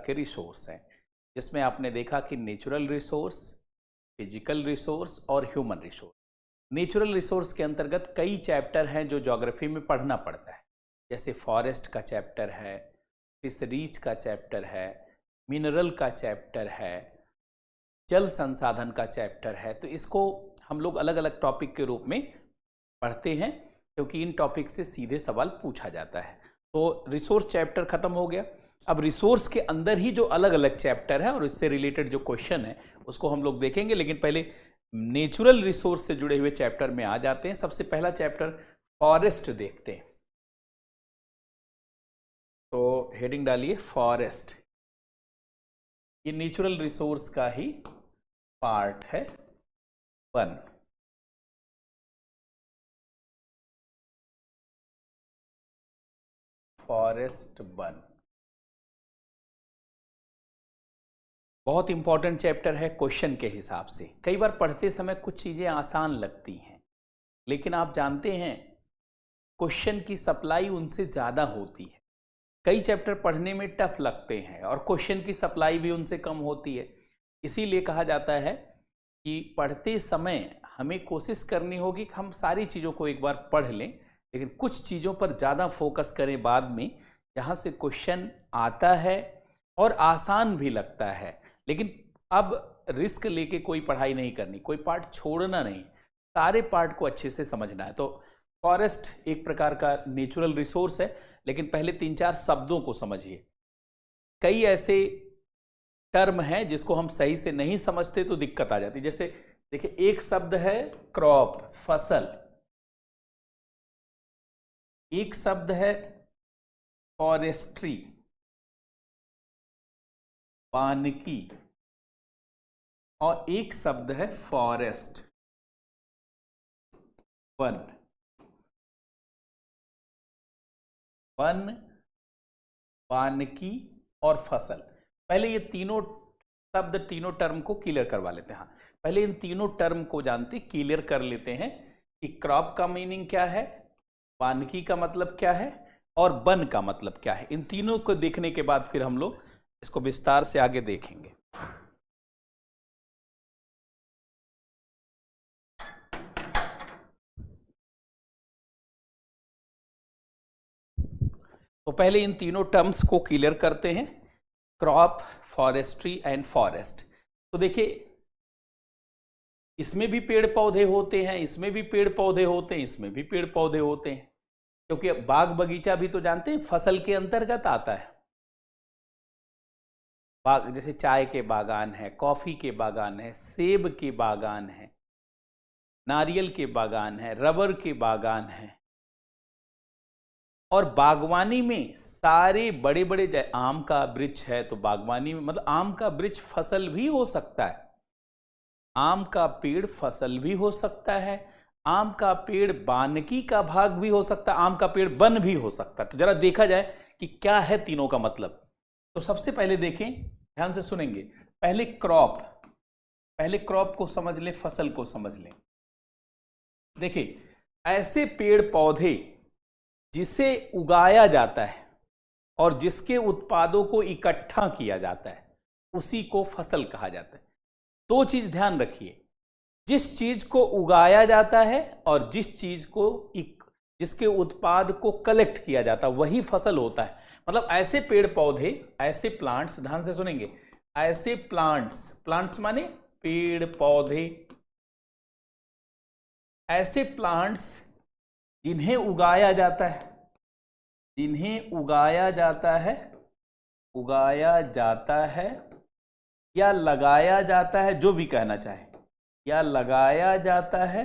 के रिसोर्स हैं, जिसमें आपने देखा कि नेचुरल रिसोर्स, फिजिकल रिसोर्स और ह्यूमन रिसोर्स। नेचुरल रिसोर्स के अंतर्गत कई चैप्टर हैं जो ज्योग्राफी में पढ़ना पड़ता है, जैसे फॉरेस्ट का चैप्टर है, फिशरीज का चैप्टर है, मिनरल का चैप्टर है, जल संसाधन का चैप्टर है। तो इसको हम लोग अलग अलग टॉपिक के रूप में पढ़ते हैं, क्योंकि इन टॉपिक से सीधे सवाल पूछा जाता है। तो रिसोर्स चैप्टर खत्म हो गया। अब रिसोर्स के अंदर ही जो अलग अलग चैप्टर है और इससे रिलेटेड जो क्वेश्चन है उसको हम लोग देखेंगे, लेकिन पहले नेचुरल रिसोर्स से जुड़े हुए चैप्टर में आ जाते हैं। सबसे पहला चैप्टर फॉरेस्ट देखते हैं। तो हेडिंग डालिए फॉरेस्ट। ये नेचुरल रिसोर्स का ही पार्ट है 1। फॉरेस्ट 1 बहुत इंपॉर्टेंट चैप्टर है क्वेश्चन के हिसाब से। कई बार पढ़ते समय कुछ चीजें आसान लगती हैं, लेकिन आप जानते हैं क्वेश्चन की सप्लाई उनसे ज्यादा होती है। कई चैप्टर पढ़ने में टफ लगते हैं और क्वेश्चन की सप्लाई भी उनसे कम होती है। इसीलिए कहा जाता है कि पढ़ते समय हमें कोशिश करनी होगी कि हम सारी चीज़ों को एक बार पढ़ लें, लेकिन कुछ चीज़ों पर ज़्यादा फोकस करें बाद में, जहाँ से क्वेश्चन आता है और आसान भी लगता है। लेकिन अब रिस्क लेके कोई पढ़ाई नहीं करनी, कोई पार्ट छोड़ना नहीं, सारे पार्ट को अच्छे से समझना है। तो फॉरेस्ट एक प्रकार का नेचुरल रिसोर्स है, लेकिन पहले 3-4 शब्दों को समझिए। कई ऐसे टर्म हैं जिसको हम सही से नहीं समझते तो दिक्कत आ जाती है। जैसे देखिए, एक शब्द है क्रॉप, फसल, एक शब्द है फॉरेस्ट्री, वानिकी, और एक शब्द है फॉरेस्ट, वन। वन, वानिकी और फसल। पहले ये तीनों शब्द, तीनों टर्म को क्लियर करवा लेते हैं। हाँ, पहले इन तीनों टर्म को जानते क्लियर कर लेते हैं कि क्रॉप का मीनिंग क्या है, वानिकी का मतलब क्या है और वन का मतलब क्या है। इन तीनों को देखने के बाद फिर हम लोग इसको विस्तार से आगे देखेंगे। तो पहले इन तीनों टर्म्स को क्लियर करते हैं, क्रॉप, फॉरेस्ट्री एंड फॉरेस्ट। तो देखिए, इसमें भी पेड़ पौधे होते हैं, इसमें भी पेड़ पौधे होते हैं, इसमें भी पेड़ पौधे होते हैं, क्योंकि बाग बगीचा भी तो जानते हैं फसल के अंतर्गत आता है। बाग जैसे चाय के बागान है, कॉफी के बागान है, सेब के बागान है, नारियल के बागान है, रबर के बागान है। और बागवानी में सारे बड़े बड़े, आम का वृक्ष है तो बागवानी में मतलब आम का वृक्ष फसल भी हो सकता है, आम का पेड़ फसल भी हो सकता है, आम का पेड़ वानिकी का भाग भी हो सकता है, आम का पेड़ वन भी हो सकता है। तो जरा देखा जाए कि क्या है तीनों का मतलब। तो सबसे पहले देखें, ध्यान से सुनेंगे। पहले क्रॉप को समझ लें, फसल को समझ लें। देखिए, ऐसे पेड़ पौधे जिसे उगाया जाता है और जिसके उत्पादों को इकट्ठा किया जाता है, उसी को फसल कहा जाता है। दो चीज ध्यान रखिए, जिस चीज को उगाया जाता है और जिसके उत्पाद को कलेक्ट किया जाता है, वही फसल होता है। मतलब ऐसे पेड़ पौधे, ऐसे प्लांट्स, ध्यान से सुनेंगे, ऐसे प्लांट्स माने पेड़ पौधे, ऐसे प्लांट्स जिन्हें उगाया जाता है, या लगाया जाता है, जो भी कहना चाहे, या लगाया जाता है,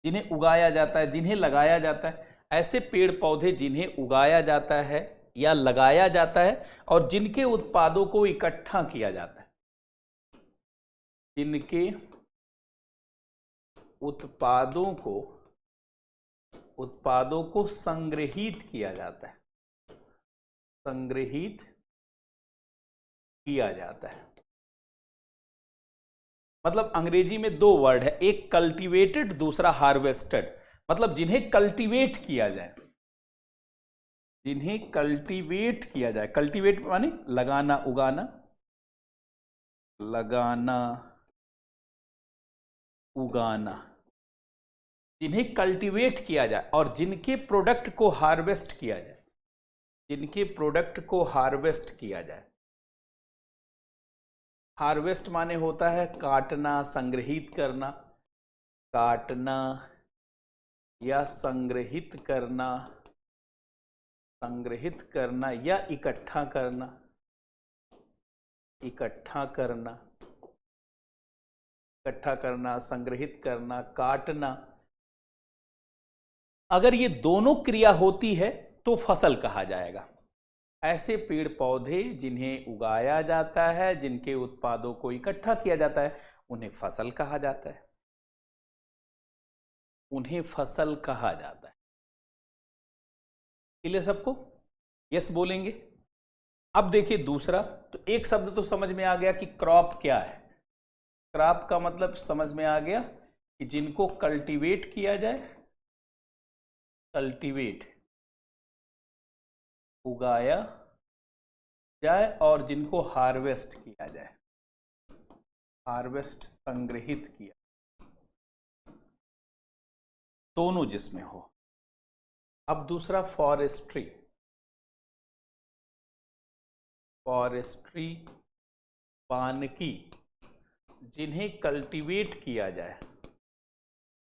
जिन्हें उगाया जाता है, जिन्हें लगाया जाता है, ऐसे पेड़ पौधे जिन्हें उगाया जाता है या लगाया जाता है और जिनके उत्पादों को इकट्ठा किया जाता है, जिनके उत्पादों को संग्रहित किया जाता है, मतलब अंग्रेजी में दो वर्ड है, एक कल्टीवेटेड, दूसरा हार्वेस्टेड। मतलब जिन्हें कल्टीवेट किया जाए, जिन्हें कल्टीवेट किया जाए, कल्टीवेट माने लगाना उगाना, लगाना उगाना, जिन्हें कल्टीवेट किया जाए और जिनके प्रोडक्ट को हार्वेस्ट किया जाए, जिनके प्रोडक्ट को हार्वेस्ट किया जाए। हार्वेस्ट माने होता है काटना, संग्रहित करना, काटना या संग्रहित करना, संग्रहित करना या इकट्ठा करना, इकट्ठा करना, इकट्ठा करना, संग्रहित करना, काटना। अगर ये दोनों क्रिया होती है तो फसल कहा जाएगा। ऐसे पेड़ पौधे जिन्हें उगाया जाता है, जिनके उत्पादों को इकट्ठा किया जाता है, उन्हें फसल कहा जाता है, उन्हें फसल कहा जाता है। क्लियर सबको? यस बोलेंगे। अब देखिए दूसरा, तो एक शब्द तो समझ में आ गया कि क्रॉप क्या है। क्रॉप का मतलब समझ में आ गया कि जिनको कल्टीवेट किया जाए, कल्टीवेट उगाया जाए, और जिनको हार्वेस्ट किया जाए, हार्वेस्ट संग्रहित किया, दोनों जिसमें हो। अब दूसरा फॉरेस्ट्री, फॉरेस्ट्री वानिकी, जिन्हें कल्टीवेट किया जाए,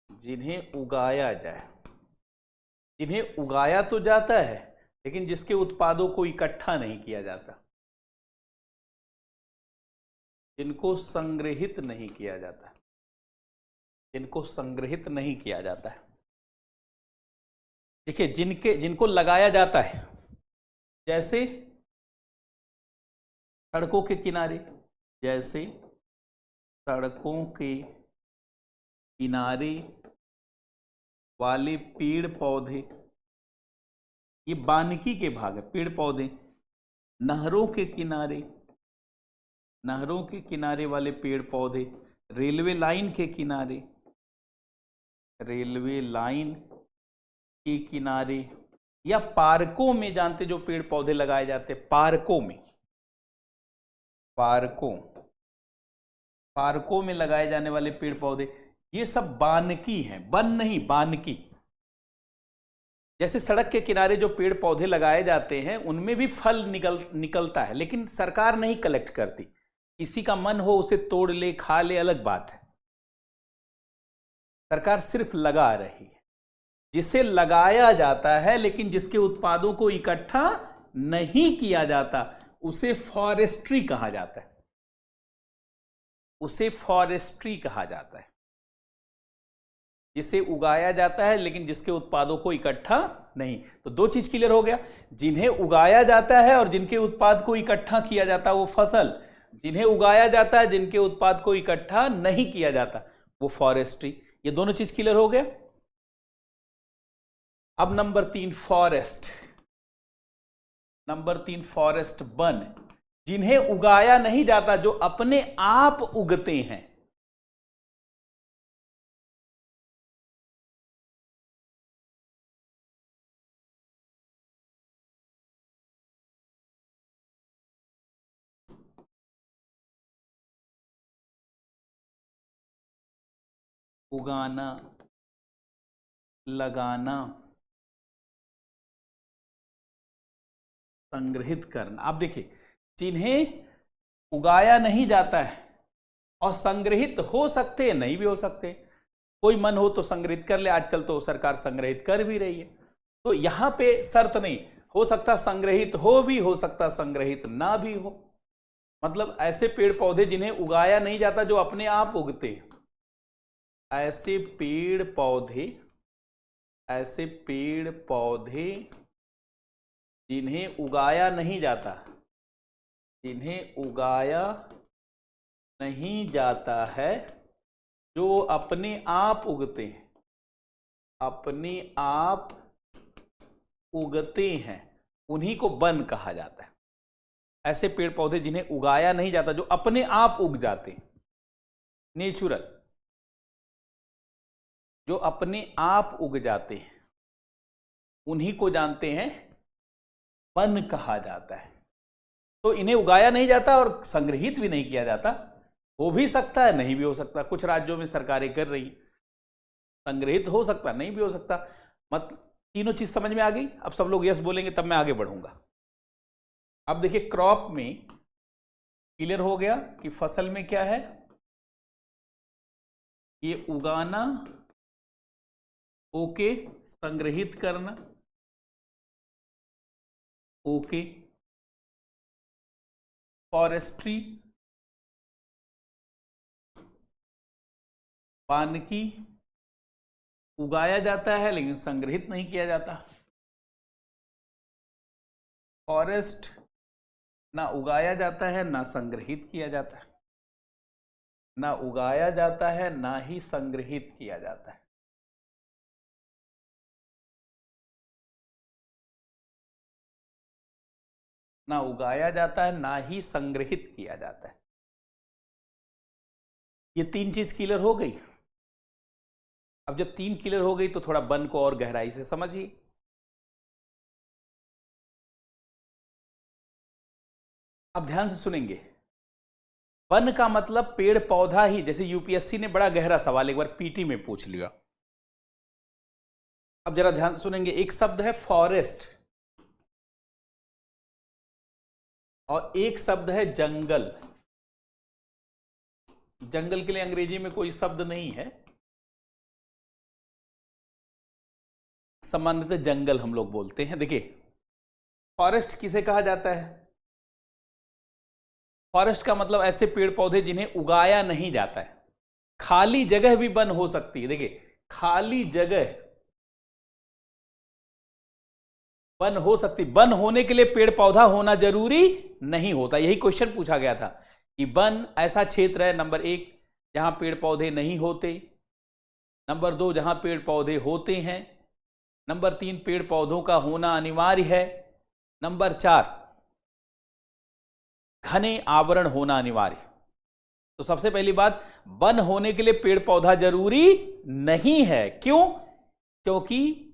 जिन्हें उगाया जाए, जिन्हें उगाया तो जाता है लेकिन जिसके उत्पादों को इकट्ठा नहीं किया जाता, जिनको संग्रहित नहीं किया जाता, जिनको संग्रहित नहीं किया जाता है। देखिए जिनको लगाया जाता है, जैसे सड़कों के किनारे, जैसे सड़कों के किनारे वाले पेड़ पौधे, ये वानिकी के भाग है। पेड़ पौधे, नहरों के किनारे, नहरों के किनारे वाले पेड़ पौधे, रेलवे लाइन के किनारे, रेलवे लाइन के किनारे, या पार्कों में, जानते जो पेड़ पौधे लगाए जाते हैं पार्कों में, पार्कों में लगाए जाने वाले पेड़ पौधे, ये सब वानिकी हैं। वन नहीं, वानिकी। जैसे सड़क के किनारे जो पेड़ पौधे लगाए जाते हैं उनमें भी फल निकलता है, लेकिन सरकार नहीं कलेक्ट करती। किसी का मन हो उसे तोड़ ले, खा ले, अलग बात है। सरकार सिर्फ लगा रही है। जिसे लगाया जाता है लेकिन जिसके उत्पादों को इकट्ठा नहीं किया जाता, उसे फॉरेस्ट्री कहा जाता है, उसे फॉरेस्ट्री कहा जाता है। जिसे उगाया जाता है लेकिन जिसके उत्पादों को इकट्ठा नहीं। तो दो चीज क्लियर हो गया, जिन्हें उगाया जाता है और जिनके उत्पाद को इकट्ठा किया जाता है वो फसल, जिन्हें उगाया जाता है जिनके उत्पाद को इकट्ठा नहीं किया जाता वो फॉरेस्ट्री। ये दोनों चीज क्लियर हो गया। अब number 3 forest, number 3 forest one, जिन्हें उगाया नहीं जाता, जो अपने आप उगते हैं। उगाना, लगाना, संग्रहित करना। आप देखिए, जिन्हें उगाया नहीं जाता है और संग्रहित हो सकते हैं, नहीं भी हो सकते। कोई मन हो तो संग्रहित कर ले, आजकल तो सरकार संग्रहित कर भी रही है। तो यहां पे शर्त नहीं, हो सकता संग्रहित हो भी, हो सकता संग्रहित ना भी हो। मतलब ऐसे पेड़ पौधे जिन्हें उगाया नहीं जाता, जो अपने आप उगते हैं, ऐसे पेड़ पौधे, ऐसे पेड़ पौधे जिन्हें उगाया नहीं जाता, जिन्हें उगाया नहीं जाता है, जो अपने आप उगते हैं, अपने आप उगते हैं, उन्हीं को वन कहा जाता है। ऐसे पेड़ पौधे जिन्हें उगाया नहीं जाता, जो अपने आप उग जाते हैं, नेचुरल, जो अपने आप उग जाते हैं, उन्हीं को जानते हैं वन कहा जाता है। तो इन्हें उगाया नहीं जाता और संग्रहित भी नहीं किया जाता। हो भी सकता है, नहीं भी हो सकता। कुछ राज्यों में सरकारें कर रही, संग्रहित हो सकता, नहीं भी हो सकता। मतलब तीनों चीज समझ में आ गई। अब सब लोग यस बोलेंगे तब मैं आगे बढ़ूंगा। अब देखिए क्रॉप में क्लियर हो गया कि फसल में क्या है, ये उगाना, ओके, संग्रहित करना, ओके। फॉरेस्ट्री, वानिकी, उगाया जाता है लेकिन संग्रहित नहीं किया जाता। फॉरेस्ट ना उगाया जाता है ना संग्रहित किया जाता है, ना उगाया जाता है ना ही संग्रहित किया जाता है। ना उगाया जाता है ना ही संग्रहित किया जाता है। ये तीन चीज क्लियर हो गई। अब जब तीन क्लियर हो गई तो थोड़ा वन को और गहराई से समझिए। अब ध्यान से सुनेंगे। वन का मतलब पेड़ पौधा ही, जैसे यूपीएससी ने बड़ा गहरा सवाल एक बार पीटी में पूछ लिया। अब जरा ध्यान से सुनेंगे। एक शब्द है फॉरेस्ट और एक शब्द है जंगल। जंगल के लिए अंग्रेजी में कोई शब्द नहीं है, सामान्यतः जंगल हम लोग बोलते हैं। देखिए फॉरेस्ट किसे कहा जाता है? फॉरेस्ट का मतलब ऐसे पेड़ पौधे जिन्हें उगाया नहीं जाता है। खाली जगह भी वन हो सकती है। देखिए खाली जगह वन हो सकती। वन होने के लिए पेड़ पौधा होना जरूरी नहीं होता। यही क्वेश्चन पूछा गया था कि वन ऐसा क्षेत्र है, नंबर एक, जहां पेड़ पौधे नहीं होते, नंबर दो जहां पेड़ पौधे होते हैं, नंबर तीन पेड़ पौधों का होना अनिवार्य है, नंबर चार घने आवरण होना अनिवार्य। तो सबसे पहली बात, वन होने के लिए पेड़ पौधा जरूरी नहीं है। क्यों? क्योंकि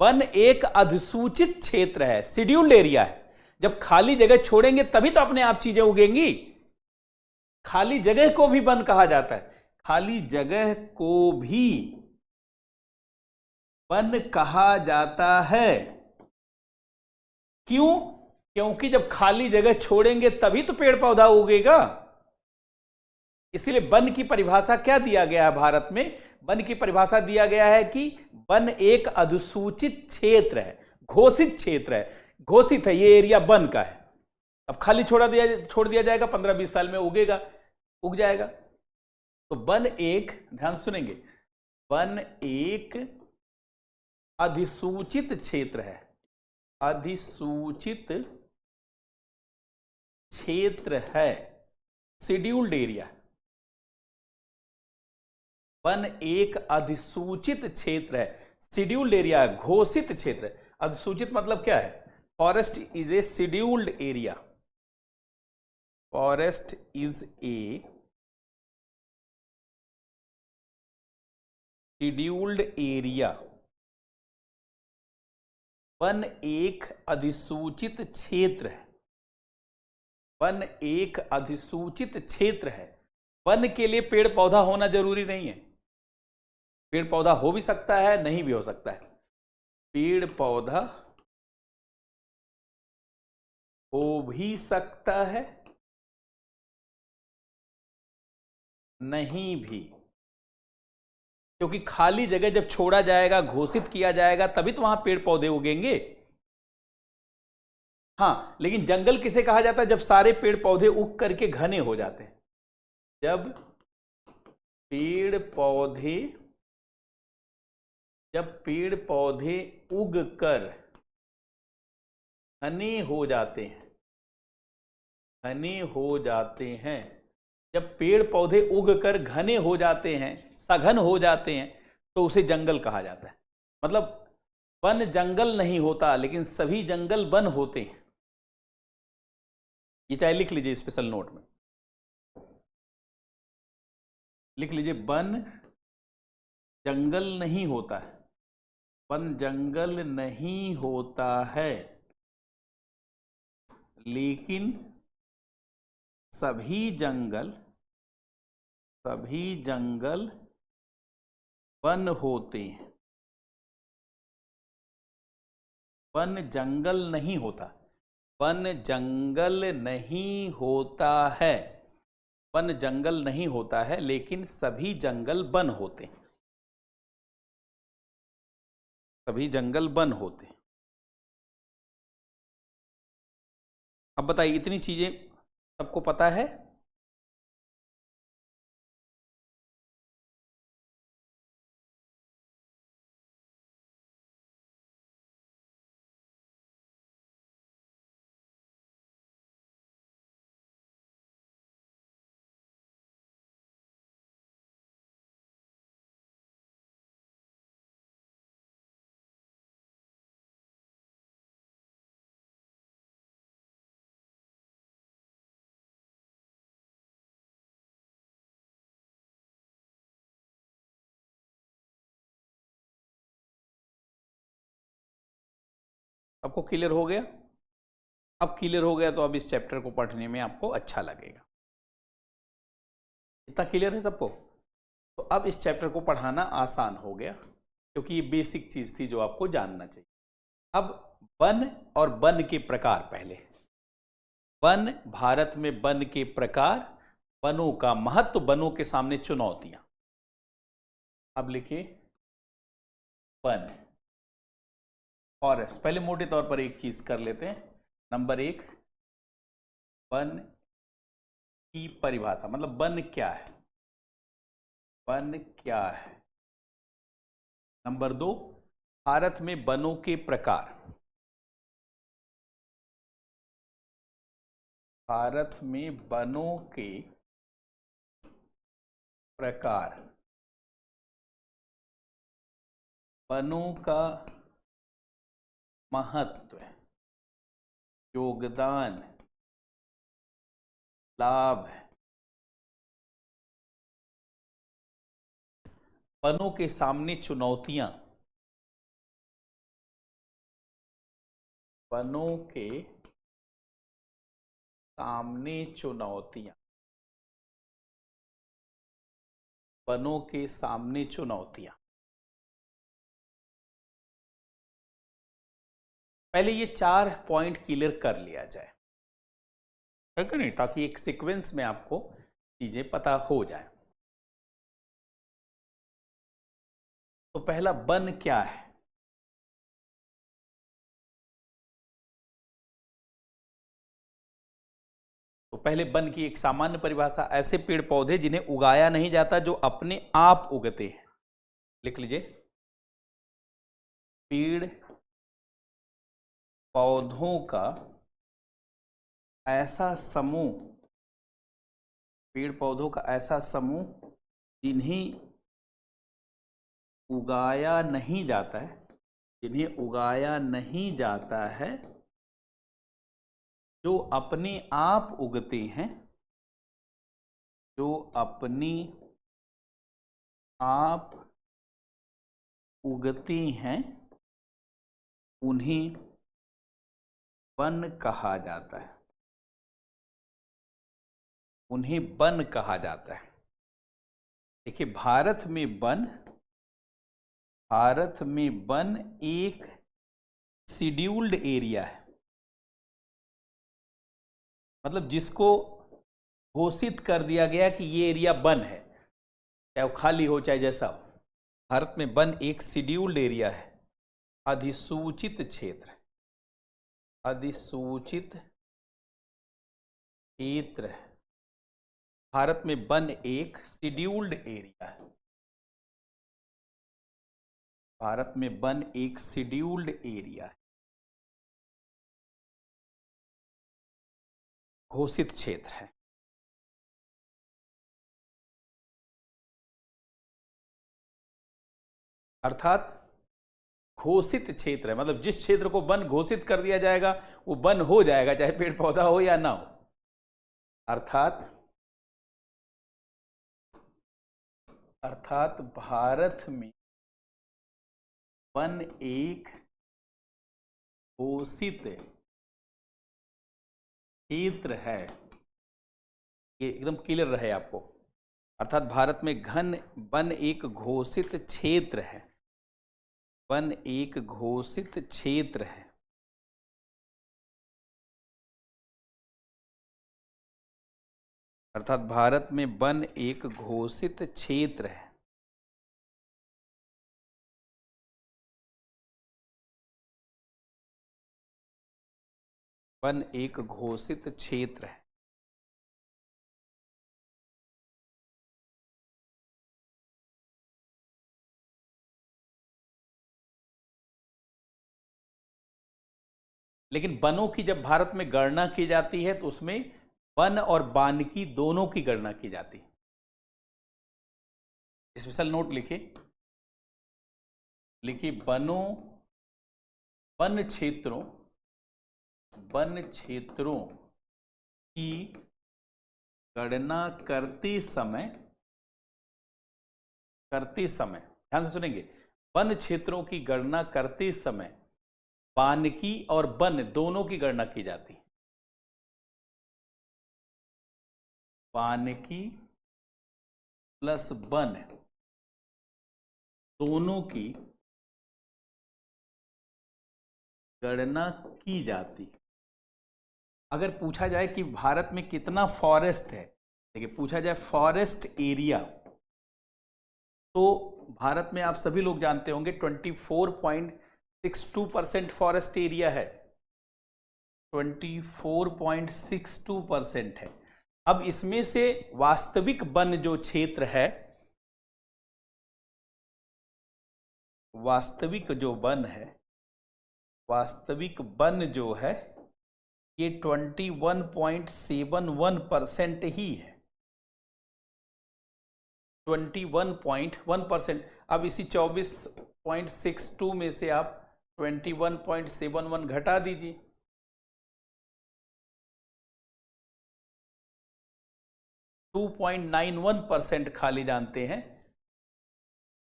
वन एक अधिसूचित क्षेत्र है, शेड्यूल्ड एरिया है। जब खाली जगह छोड़ेंगे तभी तो अपने आप चीजें उगेंगी। खाली जगह को भी वन कहा जाता है। खाली जगह को भी वन कहा जाता है। क्यों? क्योंकि जब खाली जगह छोड़ेंगे तभी तो पेड़ पौधा उगेगा। इसलिए वन की परिभाषा क्या दिया गया है भारत में? वन की परिभाषा दिया गया है कि वन एक अधिसूचित क्षेत्र है, घोषित क्षेत्र है। घोषित है, ये एरिया वन का है। अब खाली छोड़ दिया जाएगा, 15-20 साल में उगेगा, उग जाएगा। तो वन एक, ध्यान सुनेंगे, वन एक अधिसूचित क्षेत्र है। अधिसूचित क्षेत्र है, शेड्यूल्ड एरिया। वन एक अधिसूचित क्षेत्र है, शेड्यूल्ड एरिया है, घोषित क्षेत्र है। अधिसूचित मतलब क्या है? Forest is a scheduled area. Forest is a scheduled area. One एक अधिसूचित क्षेत्र है। वन एक अधिसूचित क्षेत्र है। वन के लिए पेड़ पौधा होना जरूरी नहीं है। पेड़ पौधा हो भी सकता है, नहीं भी हो सकता है। पेड़ पौधा हो भी सकता है, नहीं भी। क्योंकि खाली जगह जब छोड़ा जाएगा, घोषित किया जाएगा, तभी तो वहां पेड़ पौधे उगेंगे। हाँ, लेकिन जंगल किसे कहा जाता है? जब सारे पेड़ पौधे उग करके घने हो जाते हैं। जब पेड़ पौधे उग कर घने हो जाते हैं, घने हो जाते हैं। जब पेड़ पौधे उग कर घने हो जाते हैं, सघन हो जाते हैं, तो उसे जंगल कहा जाता है। मतलब वन जंगल नहीं होता, लेकिन सभी जंगल वन होते हैं। ये चाहे लिख लीजिए स्पेशल नोट में, लिख लीजिए, वन जंगल नहीं होता है। वन जंगल नहीं होता है, लेकिन सभी जंगल वन होते हैं। वन जंगल नहीं होता, वन जंगल नहीं होता है, वन जंगल नहीं होता है, लेकिन सभी जंगल वन होते हैं, सभी जंगल वन होते हैं। अब बताइए, इतनी चीजें सबको पता है? आपको क्लियर हो गया? अब क्लियर हो गया तो अब इस चैप्टर को पढ़ने में आपको अच्छा लगेगा। इतना क्लियर है सबको? तो अब इस चैप्टर को पढ़ाना आसान हो गया, क्योंकि ये बेसिक चीज थी जो आपको जानना चाहिए। अब वन और वन के प्रकार, पहले वन, भारत में वन के प्रकार, वनों का महत्व, वनों के सामने चुनौतियां। अब लिखिए वन, फॉरेस्ट। पहले मोटे तौर पर एक चीज कर लेते हैं। नंबर 1, वन की परिभाषा, मतलब वन क्या है, वन क्या है। नंबर 2, भारत में वनों के प्रकार, भारत में वनों के प्रकार, वनों का महत्व, योगदान, लाभ, वनों के सामने चुनौतियां, वनों के सामने चुनौतियां, वनों के सामने चुनौतियां। पहले ये 4 पॉइंट क्लियर कर लिया जाए, है कि नहीं, ताकि एक सीक्वेंस में आपको चीजें पता हो जाए। तो पहला, वन क्या है? तो पहले वन की एक सामान्य परिभाषा, ऐसे पेड़ पौधे जिन्हें उगाया नहीं जाता, जो अपने आप उगते हैं। लिख लीजिए, पेड़ पौधों का ऐसा समूह, पेड़ पौधों का ऐसा समूह जिन्हें उगाया नहीं जाता है, जिन्हें उगाया नहीं जाता है, जो अपने आप उगते हैं, जो अपने आप उगते हैं, उन्हें वन कहा जाता है, उन्हें वन कहा जाता है। देखिए, भारत में वन एक शेड्यूल्ड एरिया है, मतलब जिसको घोषित कर दिया गया कि ये एरिया वन है, चाहे वो खाली हो चाहे जैसा हो। भारत में वन एक शेड्यूल्ड एरिया है, अधिसूचित क्षेत्र, अधिसूचित क्षेत्र है। भारत में वन एक शेड्यूल्ड एरिया है, भारत में वन एक शेड्यूल्ड एरिया है, घोषित क्षेत्र है। अर्थात घोषित क्षेत्र है, मतलब जिस क्षेत्र को वन घोषित कर दिया जाएगा वो वन हो जाएगा, चाहे पेड़ पौधा हो या ना हो। अर्थात भारत में वन एक घोषित क्षेत्र है, ये एकदम क्लियर रहे आपको। अर्थात भारत में घन वन एक घोषित क्षेत्र है, वन एक घोषित क्षेत्र है। अर्थात भारत में वन एक घोषित क्षेत्र है। वन एक घोषित क्षेत्र है। लेकिन वनों की जब भारत में गणना की जाती है तो उसमें वन और वानिकी दोनों की गणना की जाती है। स्पेशल नोट लिखिए, वनों, वन क्षेत्रों की गणना करते समय ध्यान से सुनेंगे, वन क्षेत्रों की गणना करते समय वानिकी और वन दोनों की गणना की जाती है। वानिकी प्लस वन दोनों की गणना की जाती। अगर पूछा जाए कि भारत में कितना फॉरेस्ट है, देखिए पूछा जाए फॉरेस्ट एरिया, तो भारत में आप सभी लोग जानते होंगे 24.62% फॉरेस्ट एरिया है, 24.62% है। अब इसमें से वास्तविक वन जो क्षेत्र है, वास्तविक वन जो है ये 21.71% ही है, 21.1%। अब इसी 24.62 में से आप 21.71 घटा दीजिए, 2.91% खाली जानते हैं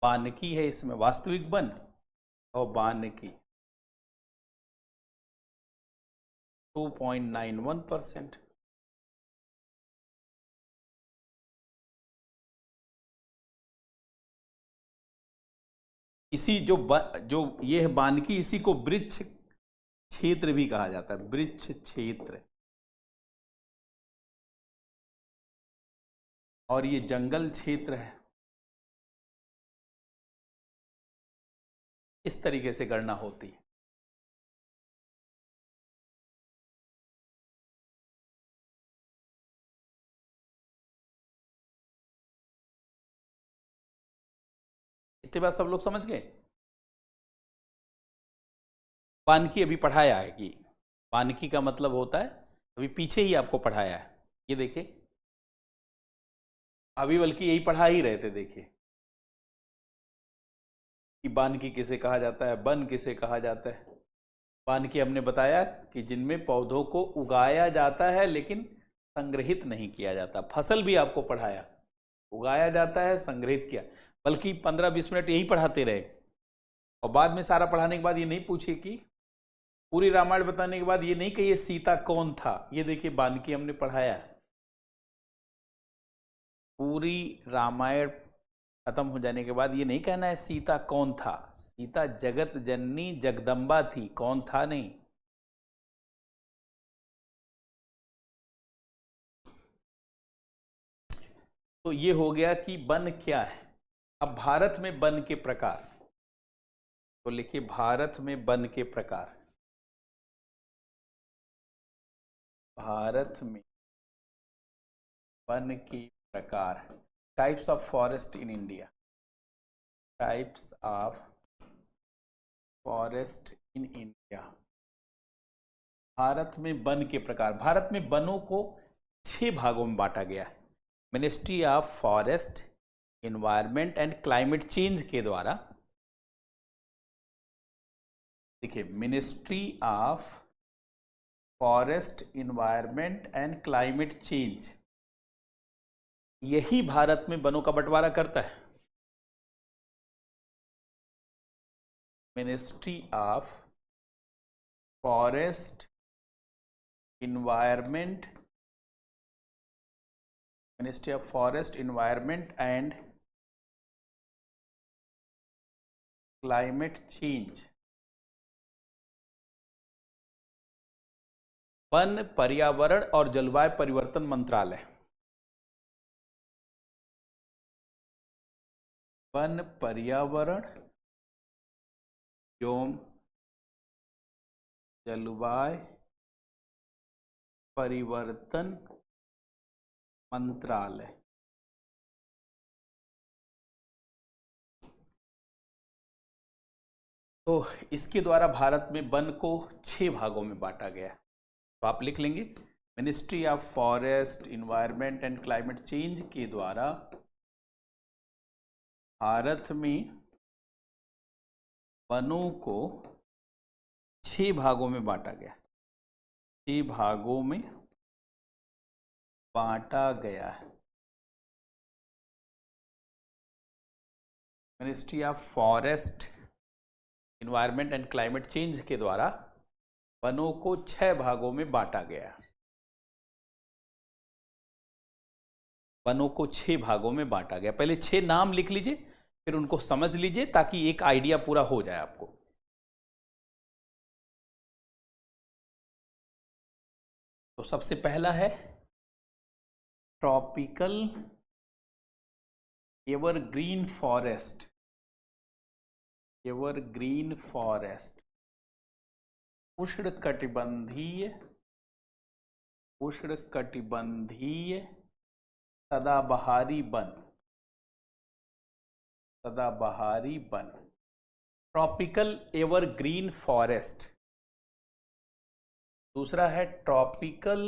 वानिकी है इसमें, वास्तविक वन और वानिकी 2.91%। इसी जो ये है वानिकी, इसी को वृक्ष क्षेत्र भी कहा जाता है, वृक्ष क्षेत्र। और ये जंगल क्षेत्र है। इस तरीके से गणना होती है। इतनी बात सब लोग समझ गए। वानिकी अभी पढ़ाया है कि वानिकी का मतलब होता है, अभी पीछे ही आपको पढ़ाया है, ये देखिए अभी बल्कि यही पढ़ा ही रहे थे। देखिए कि वानिकी किसे कहा जाता है, वन किसे कहा जाता है। वानिकी हमने बताया कि जिनमें पौधों को उगाया जाता है लेकिन संग्रहित नहीं किया जाता। फसल भी आपको पढ़ाया, उगाया जाता है, संग्रहित किया, बल्कि 15-20 मिनट यही पढ़ाते रहे। और बाद में सारा पढ़ाने के बाद ये नहीं पूछे कि पूरी रामायण बताने के बाद ये नहीं कहिए सीता कौन था। ये देखिए वानिकी हमने पढ़ाया, पूरी रामायण खत्म हो जाने के बाद ये नहीं कहना है सीता कौन था। सीता जगत जननी जगदम्बा थी, कौन था नहीं। तो ये हो गया कि वन क्या है। अब भारत में वन के प्रकार, तो लिखिए भारत में वन के प्रकार। भारत में वन के प्रकार, types of forest in India, types of forest in India. Bharat में वन के प्रकार, भारत में वनों को 6 भागों में बांटा गया है। Ministry of forest, environment and climate change के द्वारा, देखिए ministry of forest, environment and climate change, यही भारत में वनों का बंटवारा करता है। Ministry of forest, environment, ministry of forest, environment and climate change, one, पर्यावरण और जलवायु परिवर्तन मंत्रालय, वन, पर्यावरण एवं जलवायु परिवर्तन मंत्रालय। तो इसके द्वारा भारत में वन को 6 भागों में बांटा गया। तो आप लिख लेंगे ministry of forest, environment and climate change के द्वारा भारत में वनों को 6 भागों में बांटा गया, 6 भागों में बांटा गया है। Ministry of forest, environment and climate change के द्वारा वनों को 6 भागों में बांटा गया, वनों को 6 भागों में बांटा गया। पहले 6 नाम लिख लीजिए, फिर उनको समझ लीजिए ताकि एक आइडिया पूरा हो जाए आपको। तो सबसे पहला है tropical evergreen forest, evergreen forest, उष्णकटिबंधीय, उष्णकटिबंधीय सदाबहारी वन, सदाबहारी वन, ट्रॉपिकल एवरग्रीन फॉरेस्ट। दूसरा है tropical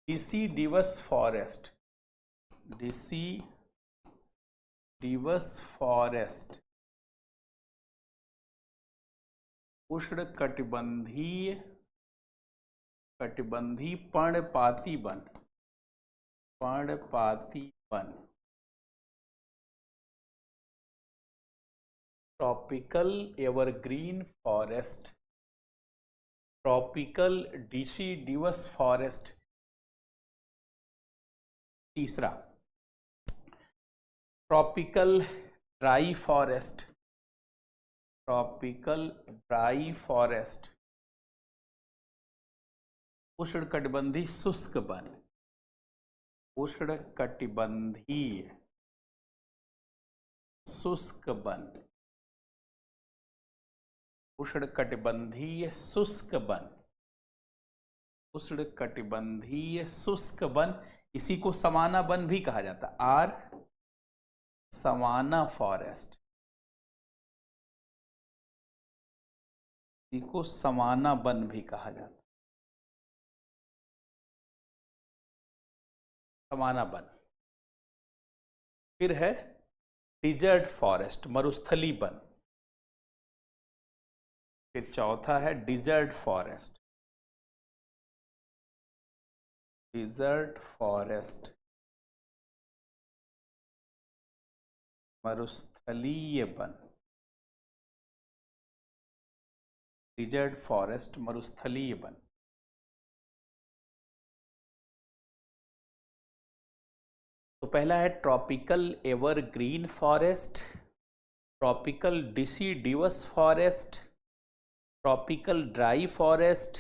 deciduous forest, deciduous forest, उष्णकटिबंधीय, कटिबंधी पर्णपाती वन, पर्णपाती वन, tropical evergreen forest, tropical deciduous forest. तीसरा tropical dry forest, tropical dry forest, उष्णकटिबंधी शुष्क वन, उष्णकटिबंधीय शुष्क वन, उष्णकटिबंधीय शुष्क वन, उष्णकटिबंधीय शुष्क वन। इसी को सवाना वन भी कहा जाता है, आर सवाना फॉरेस्ट, इसी को सवाना वन भी कहा जाता है, सवाना वन। फिर है डिजर्ट फॉरेस्ट, मरुस्थली वन। फिर चौथा है डिजर्ट फॉरेस्ट, डिजर्ट फॉरेस्ट, मरुस्थलीय वन, डिजर्ट फॉरेस्ट, मरुस्थलीय वन। तो पहला है tropical evergreen forest, tropical deciduous forest, tropical dry forest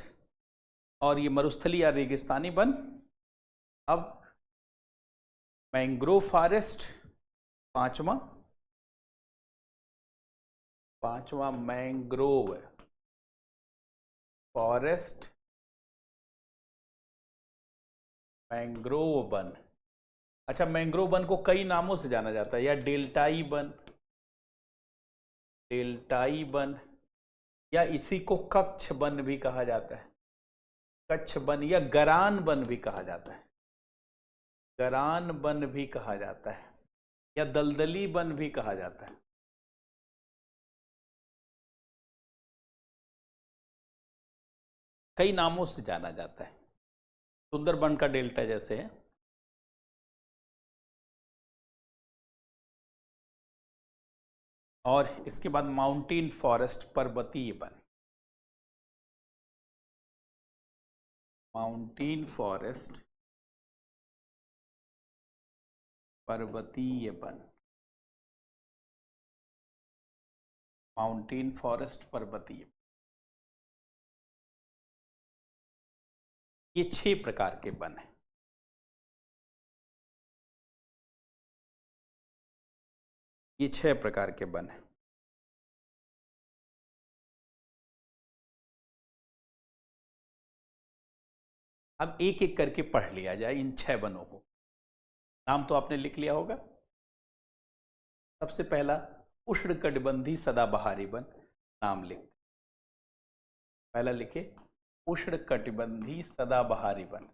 और ये मरुस्थली या रेगिस्तानी वन। अब मैंग्रोव फॉरेस्ट पांचवा, मैंग्रोव फॉरेस्ट, मैंग्रोव वन। अच्छा, मैंग्रोव वन को कई नामों से जाना जाता है, या डेल्टाई वन, डेल्टाई वन, या इसी को कच्छ वन भी कहा जाता है, कच्छ वन, या गरान वन भी कहा जाता है, गरान वन भी कहा जाता है, या दलदली वन भी कहा जाता है। कई नामों से जाना जाता है, सुंदरबन का डेल्टा जैसे है। और इसके बाद माउंटेन फॉरेस्ट, पर्वतीय वन, माउंटेन फॉरेस्ट, पर्वतीय वन। माउंटेन फॉरेस्ट, पर्वतीय, ये 6 प्रकार के वन हैं। ये 6 प्रकार के वन हैं। अब एक एक करके पढ़ लिया जाए इन 6 वनों को। नाम तो आपने लिख लिया होगा। सबसे पहला उष्णकटिबंधीय सदाबहारी वन, नाम लिख। पहला लिखे उष्णकटिबंधीय सदाबहारी वन।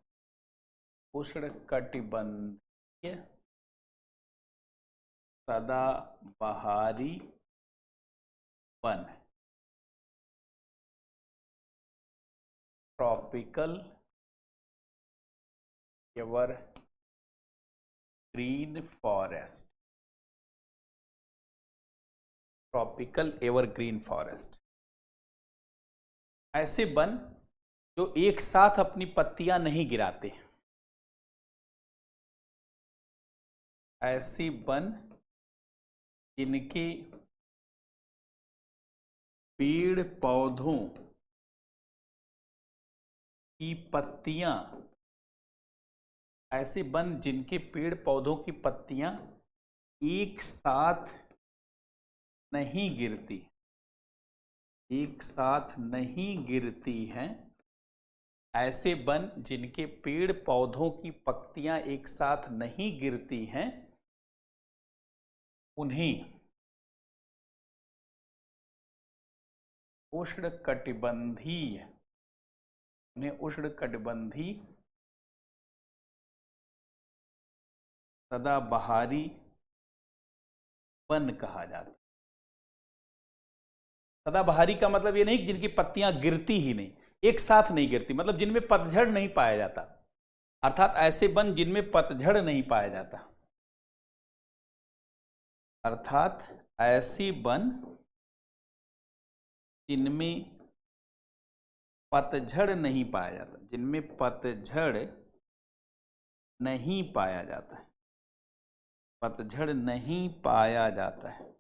उष्णकटिबंधीय सदाबहारी वन, tropical evergreen forest. Tropical evergreen forest, ऐसे वन जो एक साथ अपनी पत्तियां नहीं गिराते। ऐसी वन जिनके पेड़ पौधों की पत्तियां, ऐसे वन जिनके पेड़ पौधों की पत्तियां एक साथ नहीं गिरती, एक साथ नहीं गिरती हैं। ऐसे वन जिनके पेड़ पौधों की पत्तियां एक साथ नहीं गिरती हैं, उन्हें उष्णकटिबंधीय, उन्हें उष्णकटिबंधीय सदाबहारी वन कहा जाता है। सदाबहारी का मतलब ये नहीं कि जिनकी पत्तियां गिरती ही नहीं, एक साथ नहीं गिरती, मतलब जिनमें पतझड़ नहीं पाया जाता, अर्थात ऐसे वन जिनमें पतझड़ नहीं पाया जाता। अर्थात ऐसी वन जिनमें पतझड़ नहीं पाया जाता, जिनमें पतझड़ नहीं पाया जाता है, पतझड़ नहीं पाया जाता है।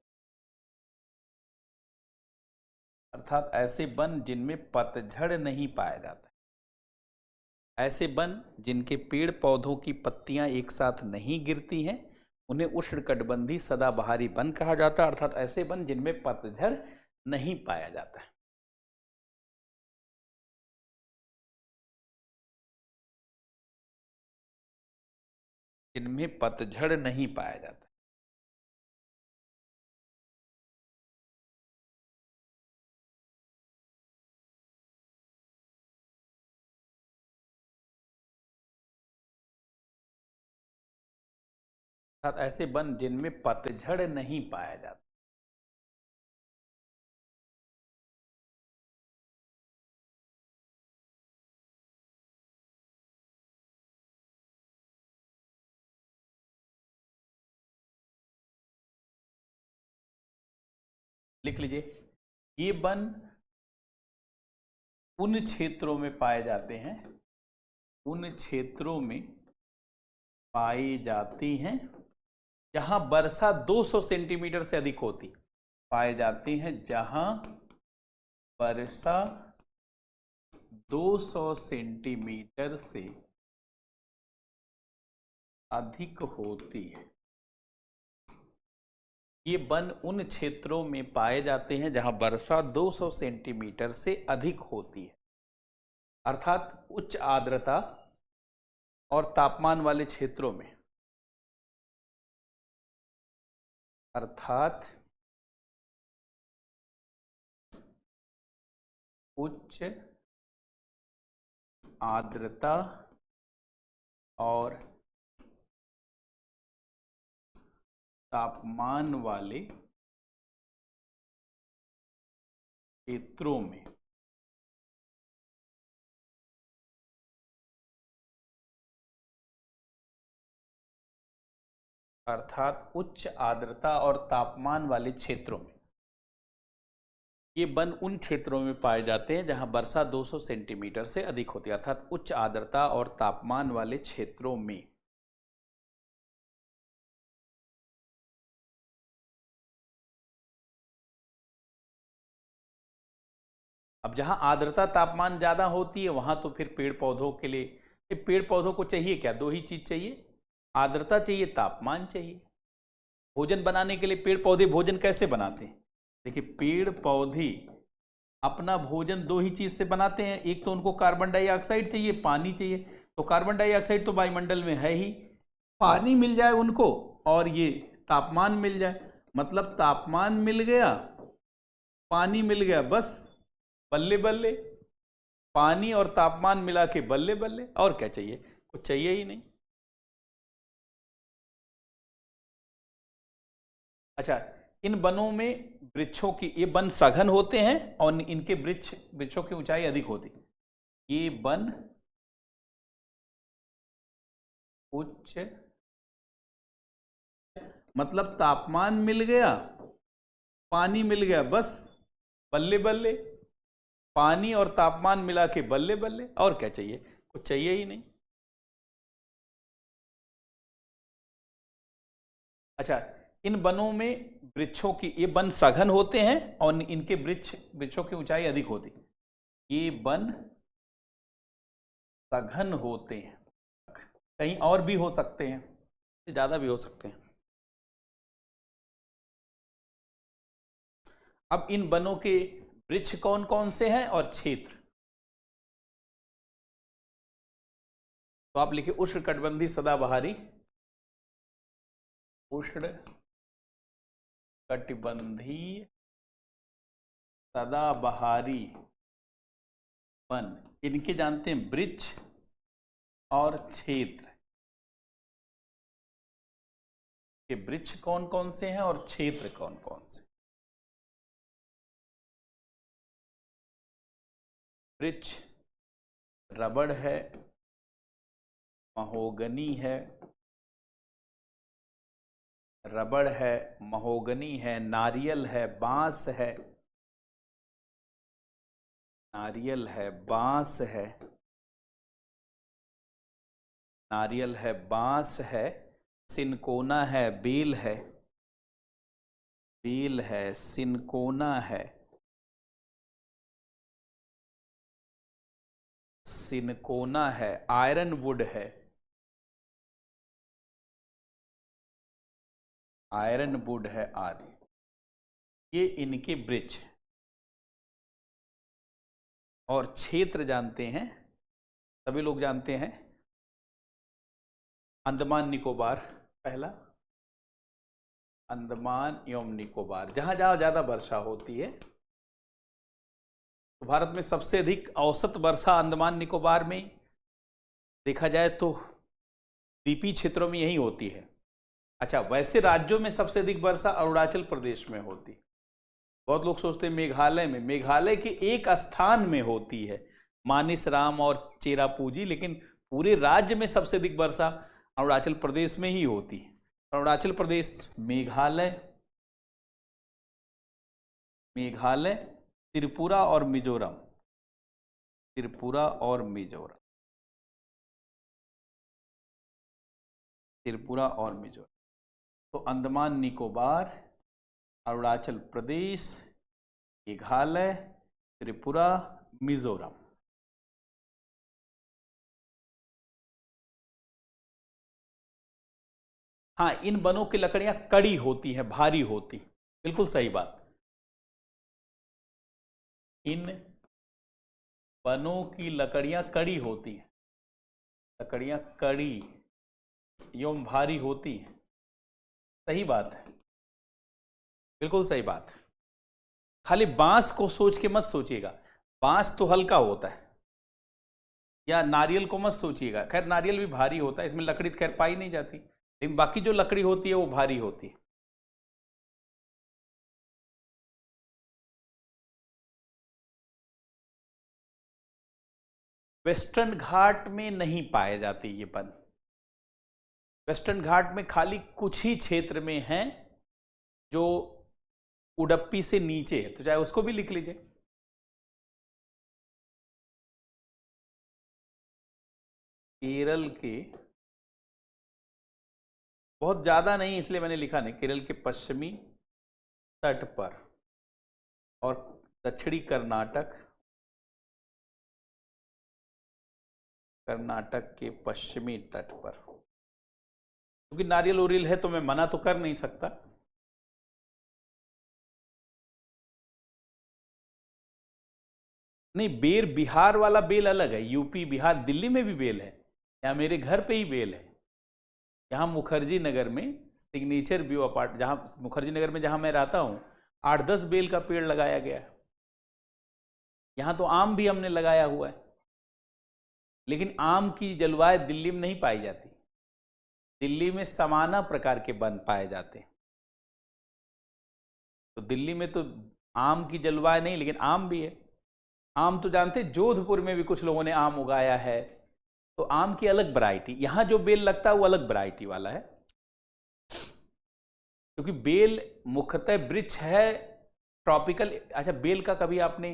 अर्थात ऐसे वन जिनमें पतझड़ नहीं पाया जाता है। ऐसे वन जिनके पेड़ पौधों की पत्तियां एक साथ नहीं गिरती हैं, उन्हें उष्णकटिबंधीय सदाबहारी वन कहा जाता है। अर्थात ऐसे वन जिनमें पतझड़ नहीं पाया जाता है। जिनमें पतझड़ नहीं पाया जाता। अर्थात ऐसे वन जिनमें पतझड़ नहीं पाया जाता। लिख लीजिए, ये वन उन क्षेत्रों में पाए जाते हैं, उन क्षेत्रों में पाई जाती हैं जहां वर्षा 200 सेंटीमीटर से अधिक होती। पाए जाती हैं जहां वर्षा 200 सेंटीमीटर से अधिक होती है। ये वन उन क्षेत्रों में पाए जाते हैं जहां वर्षा 200 सेंटीमीटर से अधिक होती है। अर्थात उच्च आर्द्रता और तापमान वाले क्षेत्रों में, अर्थात उच्च आर्द्रता और तापमान वाले क्षेत्रों में, अर्थात उच्च आर्द्रता और तापमान वाले क्षेत्रों में ये वन उन क्षेत्रों में पाए जाते हैं जहां वर्षा 200 सेंटीमीटर से अधिक होती है, अर्थात उच्च आर्द्रता और तापमान वाले क्षेत्रों में। अब जहां आर्द्रता तापमान ज्यादा होती है वहां तो फिर पेड़ पौधों के लिए, पेड़ पौधों को चाहिए क्या, दो ही चीज चाहिए, आर्द्रता चाहिए, तापमान चाहिए। भोजन बनाने के लिए पेड़ पौधे भोजन कैसे बनाते हैं? देखिए, पेड़ पौधे अपना भोजन दो ही चीज से बनाते हैं, एक तो उनको कार्बन डाइऑक्साइड चाहिए, पानी चाहिए। तो कार्बन डाइऑक्साइड तो वायुमंडल में है ही, पानी मिल जाए उनको और ये तापमान मिल जाए, मतलब तापमान मिल गया, पानी मिल गया, बस बल्ले बल्ले। पानी और तापमान मिला के बल्ले बल्ले, और क्या चाहिए, कुछ चाहिए ही नहीं। अच्छा, इन वनों में वृक्षों की, ये वन सघन होते हैं और इनके वृक्षों की ऊंचाई अधिक होती है। ये वन उच्च, मतलब तापमान मिल गया, पानी मिल गया, बस बल्ले बल्ले। पानी और तापमान मिला के बल्ले बल्ले, और क्या चाहिए, कुछ चाहिए ही नहीं। अच्छा, इन वनों में वृक्षों की, ये वन सघन होते हैं और इनके वृक्षों की ऊंचाई अधिक होती है। ये वन सघन होते हैं, कहीं और भी हो सकते हैं, ज्यादा भी हो सकते हैं। अब इन वनों के वृक्ष कौन कौन से हैं और क्षेत्र, तो आप लिखिए उष्णकटिबंधीय सदाबहारी, उष्ण कटिबंधीय सदाबहारी वन, इनके जानते हैं वृक्ष और क्षेत्र, के वृक्ष कौन कौन से हैं और क्षेत्र कौन कौन से। वृक्ष रबड़ है, महोगनी है, रबड़ है, महोगनी है, नारियल है, बांस है, नारियल है, बांस है, नारियल है, बांस है, सिनकोना है, बेल है, बेल है, सिनकोना है, सिनकोना है, आयरन वुड है, आयरन वुड है आदि, ये इनके वृक्ष। और क्षेत्र जानते हैं, सभी लोग जानते हैं, अंडमान निकोबार पहला, अंडमान एवं निकोबार, जहां जहां ज्यादा वर्षा होती है। तो भारत में सबसे अधिक औसत वर्षा अंडमान निकोबार में देखा जाए तो द्वीपीय क्षेत्रों में यही होती है। अच्छा, वैसे राज्यों में सबसे अधिक वर्षा अरुणाचल प्रदेश में होती है। बहुत लोग सोचते हैं मेघालय में, मेघालय के एक स्थान में होती है, मानिसराम और चेरापूंजी, लेकिन पूरे राज्य में सबसे अधिक वर्षा अरुणाचल प्रदेश में ही होती है। अरुणाचल प्रदेश, मेघालय, मेघालय, त्रिपुरा और मिजोरम, त्रिपुरा और मिजोरम, त्रिपुरा और मिजोरम। तो अंडमान निकोबार, अरुणाचल प्रदेश, मेघालय, त्रिपुरा, मिजोरम। हाँ, इन वनों की लकड़ियां कड़ी होती हैं, भारी होती, बिल्कुल सही बात। इन वनों की लकड़ियां कड़ी होती हैं, लकड़ियां कड़ी एवं भारी होती हैं, सही बात है, बिल्कुल सही बात है। खाली बांस को सोच के मत सोचिएगा, बांस तो हल्का होता है, या नारियल को मत सोचिएगा, खैर नारियल भी भारी होता है, इसमें लकड़ी तो खैर पाई नहीं जाती, लेकिन बाकी जो लकड़ी होती है वो भारी होती है। वेस्टर्न घाट में नहीं पाए जाते ये वन, वेस्टर्न घाट में खाली कुछ ही क्षेत्र में हैं जो उडप्पी से नीचे है, तो चाहे उसको भी लिख लीजिए। केरल के, बहुत ज्यादा नहीं इसलिए मैंने लिखा नहीं, केरल के पश्चिमी तट पर और दक्षिणी कर्नाटक, कर्नाटक के पश्चिमी तट पर, क्योंकि नारियल ओरियल है तो मैं मना तो कर नहीं सकता। नहीं, बेर बिहार वाला बेल अलग है, यूपी बिहार दिल्ली में भी बेल है, यहाँ मेरे घर पे ही बेल है। यहाँ मुखर्जी नगर में सिग्नेचर व्यू अपार्ट, जहाँ मुखर्जी नगर में जहाँ मैं रहता हूँ, 8-10 बेल का पेड़ लगाया गया है। यहाँ तो आम भी हमने लगाया हुआ है, लेकिन आम की जलवायु दिल्ली में नहीं पाई जाती। दिल्ली में समाना प्रकार के वन पाए जाते हैं, तो दिल्ली में तो आम की जलवायु नहीं, लेकिन आम भी है। आम तो जानते, जोधपुर में भी कुछ लोगों ने आम उगाया है, तो आम की अलग वैरायटी। यहां जो बेल लगता है वो अलग वैरायटी वाला है, क्योंकि बेल मुख्यतः वृक्ष है ट्रॉपिकल। अच्छा, बेल का कभी आपने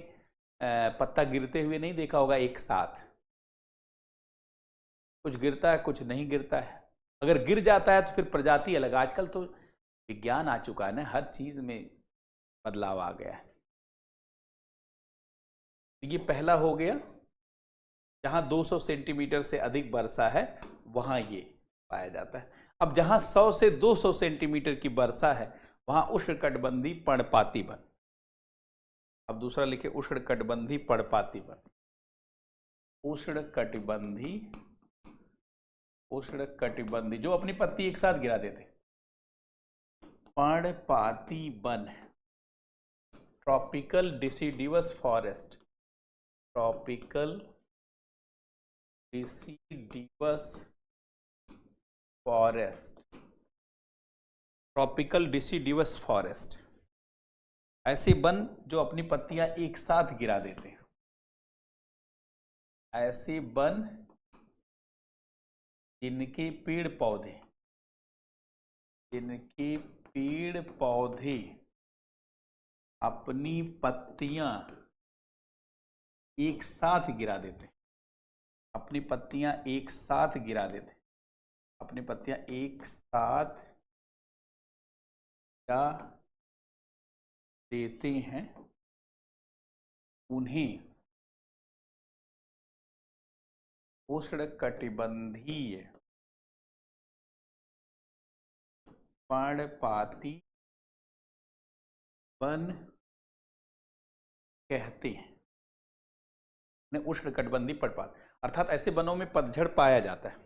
पत्ता गिरते हुए नहीं देखा होगा एक साथ, कुछ गिरता है कुछ नहीं गिरता है। अगर गिर जाता है तो फिर प्रजाति अलग। आजकल तो विज्ञान आ चुका है ना, हर चीज में बदलाव आ गया है। ये पहला हो गया, जहां 200 सेंटीमीटर से अधिक वर्षा है वहां ये पाया जाता है। अब जहां 100 से 200 सेंटीमीटर की वर्षा है वहां उष्णकटिबंधीय पर्णपाती वन। अब दूसरा लिखे उष्णकटिबंधीय पर्णपाती वन। उष्णकटिबंधीय, उष्णकटिबंधीय जो अपनी पत्ती एक साथ गिरा देते, पर्णपाती वन। Tropical deciduous forest, tropical deciduous forest, tropical deciduous forest, ऐसे वन जो अपनी पत्तियां एक साथ गिरा देते हैं। ऐसे वन जिनके पेड़ पौधे, जिनके पेड़ पौधे अपनी पत्तियां एक साथ गिरा देते, अपनी पत्तियां एक साथ गिरा देते, अपनी पत्तियां एक साथ गिरा देते हैं, उन्हें उष्णकटिबंधीय पर्णपाती वन कहते हैं। उष्णकटिबंधीय पर्णपात, अर्थात ऐसे वनों में पतझड़ पाया जाता है।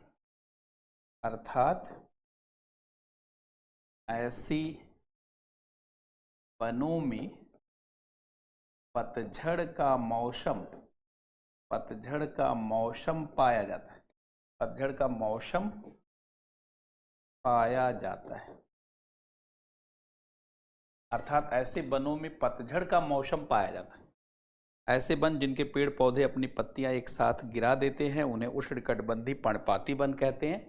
अर्थात ऐसी वनों में पतझड़ का मौसम, पतझड़ का मौसम पाया जाता है, पतझड़ का मौसम पाया जाता है। अर्थात ऐसे वनों में पतझड़ का मौसम पाया जाता है। ऐसे वन जिनके पेड़ पौधे अपनी पत्तियां एक साथ गिरा देते हैं उन्हें उष्णकटिबंधीय पर्णपाती वन कहते हैं।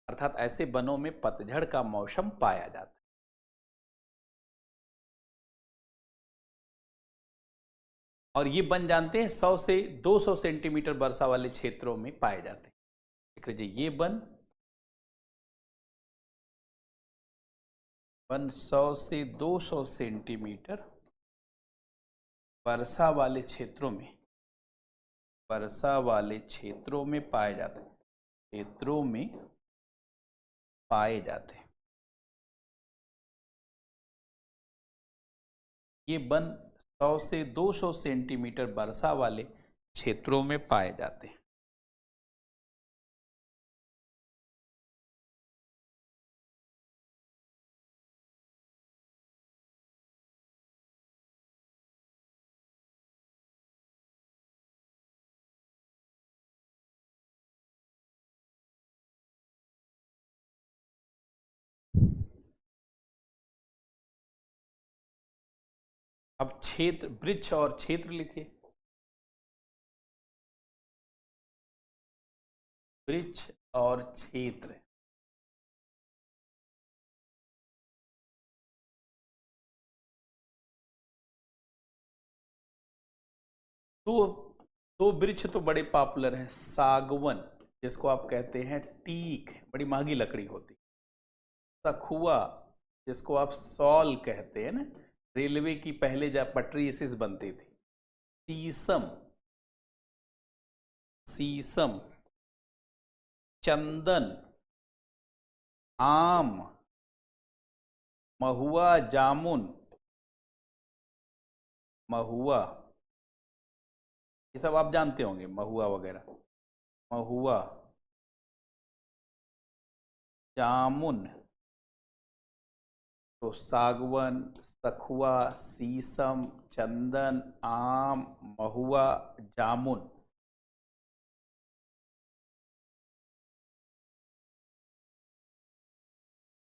अर्थात ऐसे वनों में पतझड़ का मौसम पाया जाता है। और ये वन जानते हैं 100 से 200 सेंटीमीटर वर्षा वाले क्षेत्रों में पाए जाते हैं। देख लीजिए, ये वन 100 से 200 सेंटीमीटर वर्षा वाले क्षेत्रों में, वर्षा वाले क्षेत्रों में पाए जाते हैं, क्षेत्रों में पाए जाते हैं। ये वन 100 से 200 सेंटीमीटर वर्षा वाले क्षेत्रों में पाए जाते हैं। अब क्षेत्र, वृक्ष और क्षेत्र लिखिए। वृक्ष और क्षेत्र, तो दो वृक्ष तो बड़े पॉपुलर हैं, सागवन जिसको आप कहते हैं टीक, बड़ी महंगी लकड़ी होती, सखुआ जिसको आप सॉल कहते हैं ना, रेलवे की पहले जब पटरी इसी से बनती थी, शीशम, शीशम, चंदन, आम, महुआ, जामुन, महुआ, ये सब आप जानते होंगे, महुआ वगैरह, महुआ, जामुन, तो सागवन, सखुआ, शीशम, चंदन, आम, महुआ, जामुन।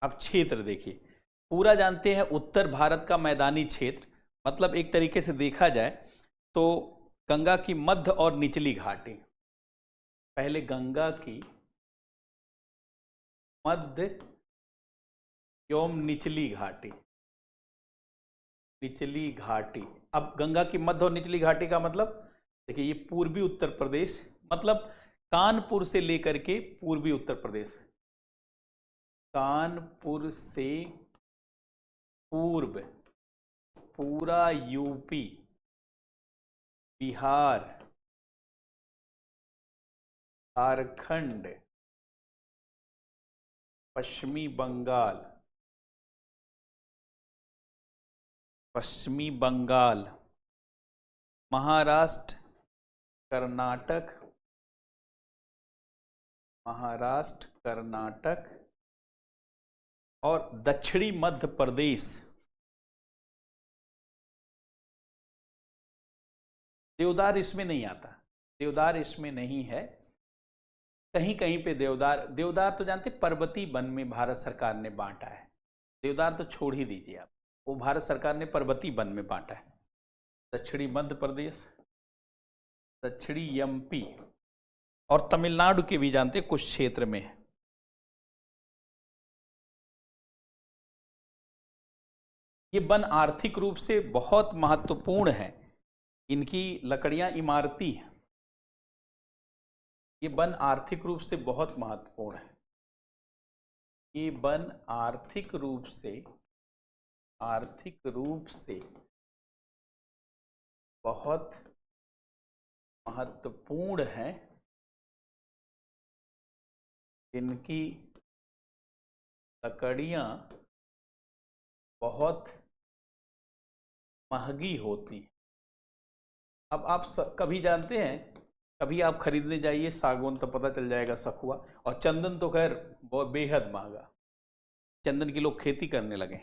अब क्षेत्र देखिए, पूरा जानते हैं उत्तर भारत का मैदानी क्षेत्र, मतलब एक तरीके से देखा जाए तो गंगा की मध्य और निचली घाटी, पहले गंगा की मध्य एवं निचली घाटी, निचली घाटी। अब गंगा की मध्य और निचली घाटी का मतलब देखिए, ये पूर्वी उत्तर प्रदेश, मतलब कानपुर से लेकर के पूर्वी उत्तर प्रदेश, कानपुर से पूर्व पूरा यूपी, बिहार, झारखंड, पश्चिमी बंगाल, पश्चिमी बंगाल, महाराष्ट्र, कर्नाटक, महाराष्ट्र, कर्नाटक और दक्षिणी मध्य प्रदेश। देवदार इसमें नहीं आता, देवदार इसमें नहीं है, कहीं कहीं पे देवदार, देवदार तो जानते पर्वतीय वन में भारत सरकार ने बांटा है, देवदार तो छोड़ ही दीजिए आप, वो भारत सरकार ने पर्वतीय वन में बांटा है। दक्षिणी मध्य प्रदेश, दक्षिणी एमपी और तमिलनाडु के भी जानते कुछ क्षेत्र में है। ये वन आर्थिक रूप से बहुत महत्वपूर्ण है, इनकी लकड़ियां इमारती हैं, ये वन आर्थिक रूप से बहुत महत्वपूर्ण है, ये वन आर्थिक रूप से बहुत महत्वपूर्ण है, इनकी लकड़ियां बहुत महंगी होती। अब आप कभी जानते हैं, कभी आप खरीदने जाइए सागौन तो पता चल जाएगा सखुआ, और चंदन तो खैर बहुत बेहद महंगा, चंदन की लोग खेती करने लगे।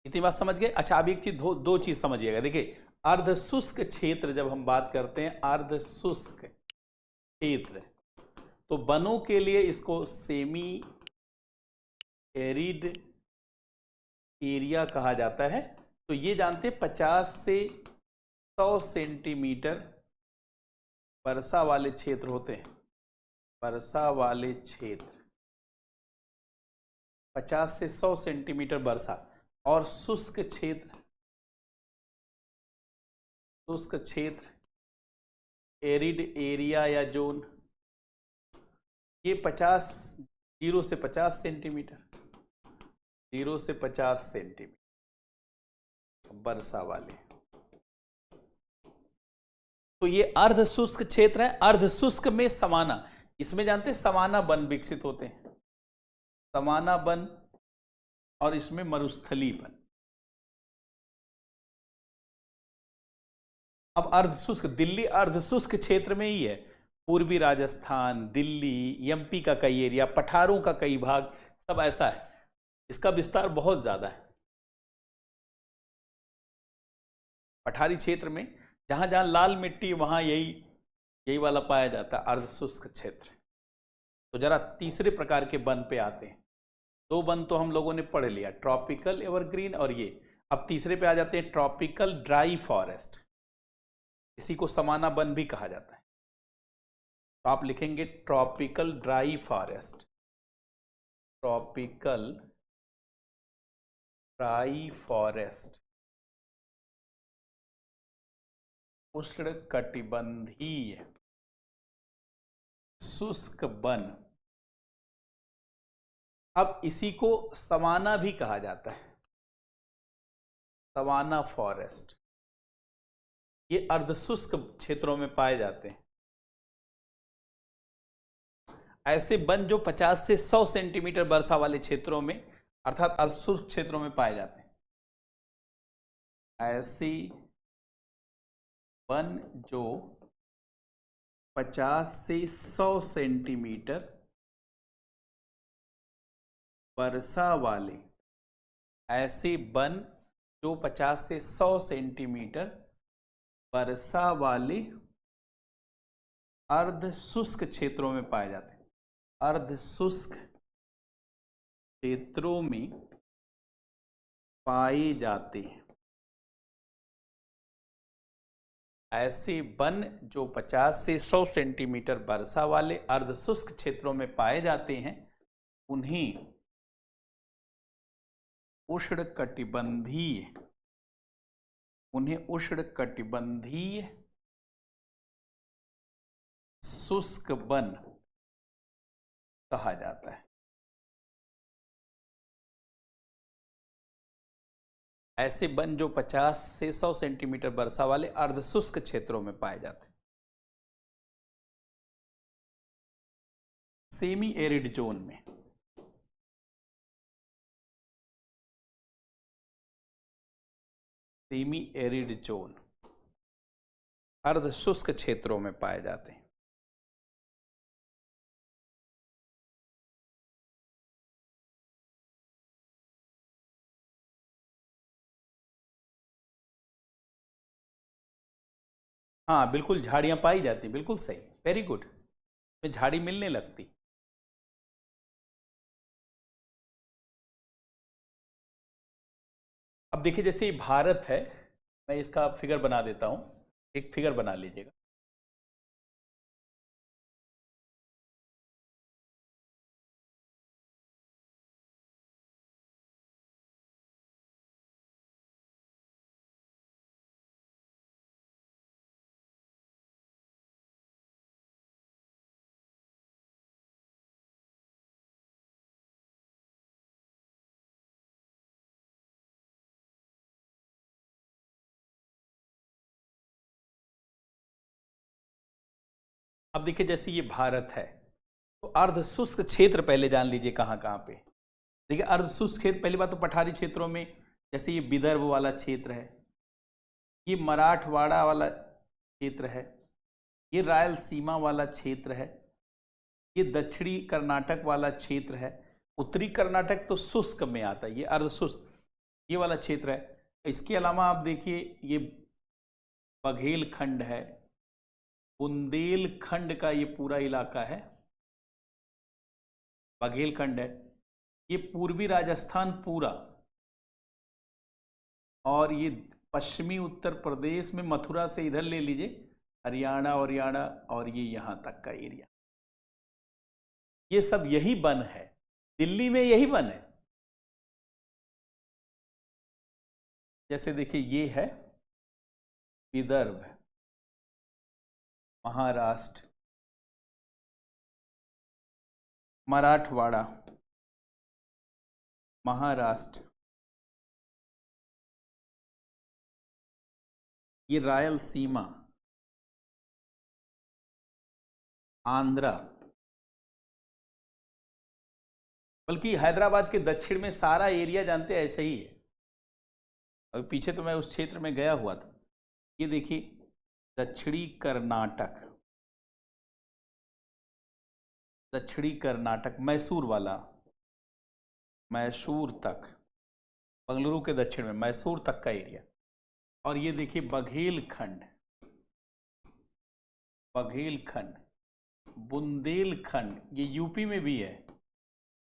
इतनी बात समझ गए? अच्छा, अब एक चीज, दो चीज समझिएगा। देखिए, अर्ध शुष्क क्षेत्र जब हम बात करते हैं, अर्ध शुष्क क्षेत्र, तो वनों के लिए इसको सेमी एरिड एरिया कहा जाता है। तो ये जानते हैं 50 से 100 सेंटीमीटर वर्षा वाले क्षेत्र होते हैं, वर्षा वाले क्षेत्र 50 से 100 सेंटीमीटर वर्षा, और शुष्क क्षेत्र एरिड एरिया या जोन, ये 0 से 50 सेंटीमीटर, 0 से 50 सेंटीमीटर वर्षा वाले, तो ये अर्ध शुष्क क्षेत्र है। अर्ध शुष्क में सवाना, इसमें जानते हैं सवाना वन विकसित होते हैं, सवाना वन, और इसमें मरुस्थली वन। अब अर्धशुष्क, दिल्ली अर्धशुष्क क्षेत्र में ही है, पूर्वी राजस्थान, दिल्ली, एमपी का कई एरिया, पठारों का कई भाग, सब ऐसा है, इसका विस्तार बहुत ज्यादा है। पठारी क्षेत्र में जहां जहां लाल मिट्टी, वहां यही यही वाला पाया जाता है अर्ध शुष्क क्षेत्र। तो जरा तीसरे प्रकार के वन पे आते हैं। दो वन तो हम लोगों ने पढ़ लिया, ट्रॉपिकल एवरग्रीन और ये। अब तीसरे पे आ जाते हैं, ट्रॉपिकल ड्राई फॉरेस्ट। इसी को समाना वन भी कहा जाता है। तो आप लिखेंगे tropical dry forest, tropical dry forest, उष्णकटिबंधीय शुष्क वन। अब इसी को सवाना भी कहा जाता है, सवाना फॉरेस्ट। ये अर्धशुष्क क्षेत्रों में पाए जाते हैं। ऐसे वन जो 50 से 100 सेंटीमीटर वर्षा वाले क्षेत्रों में अर्थात अर्धशुष्क क्षेत्रों में पाए जाते हैं। ऐसी वन जो 50 से 100 सेंटीमीटर वर्षा वाले, ऐसे वन जो 50 से 100 सेंटीमीटर वर्षा वाले अर्ध शुष्क क्षेत्रों में पाए जाते हैं। अर्ध शुष्क क्षेत्रों में पाए जाते हैं। ऐसे वन जो 50 से 100 सेंटीमीटर वर्षा वाले अर्ध शुष्क क्षेत्रों में पाए जाते हैं, उन्हें उष्णकटिबंधीय, उन्हें उष्णकटिबंधीय शुष्क वन कहा जाता है। ऐसे वन जो 50 से 100 सेंटीमीटर वर्षा वाले अर्धशुष्क क्षेत्रों में पाए जाते हैं। सेमी एरिड जोन में, सेमी एरिड जोन अर्धशुष्क क्षेत्रों में पाए जाते हैं। हाँ बिल्कुल, झाड़ियां पाई जाती, बिल्कुल सही, वेरी गुड। में झाड़ी मिलने लगती। अब देखिए, जैसे ये भारत है, मैं इसका फिगर बना देता हूं, एक फिगर बना लीजिएगा। अब देखिए, जैसे ये भारत है, तो अर्धशुष्क क्षेत्र पहले जान लीजिए कहाँ कहाँ पे। देखिए, अर्धशुष्क क्षेत्र, पहली बात तो पठारी क्षेत्रों में, जैसे ये विदर्भ वाला क्षेत्र है, ये मराठवाड़ा वाला क्षेत्र है, ये रायलसीमा वाला क्षेत्र है, ये दक्षिणी कर्नाटक वाला क्षेत्र है। उत्तरी कर्नाटक तो शुष्क में आता है, ये अर्धशुष्क, ये वाला क्षेत्र है। इसके अलावा आप देखिए, ये बघेलखंड है, बुंदेलखंड का ये पूरा इलाका है, बघेलखंड है। ये पूर्वी राजस्थान पूरा, और ये पश्चिमी उत्तर प्रदेश में मथुरा से इधर ले लीजिए, हरियाणा और ये यहां तक का एरिया, ये सब यही वन है। दिल्ली में यही वन है। जैसे देखिए, ये है विदर्भ, महाराष्ट्र, मराठवाड़ा, महाराष्ट्र, ये रायलसीमा, आंध्रा, बल्कि हैदराबाद के दक्षिण में सारा एरिया जानते हैं ऐसे ही है। अभी पीछे तो मैं उस क्षेत्र में गया हुआ था। ये देखिए, दक्षिणी कर्नाटक, दक्षिणी कर्नाटक, मैसूर वाला, मैसूर तक, बंगलुरु के दक्षिण में मैसूर तक का एरिया। और ये देखिए बघेलखंड, बघेलखंड, बुंदेलखंड, ये यूपी में भी है,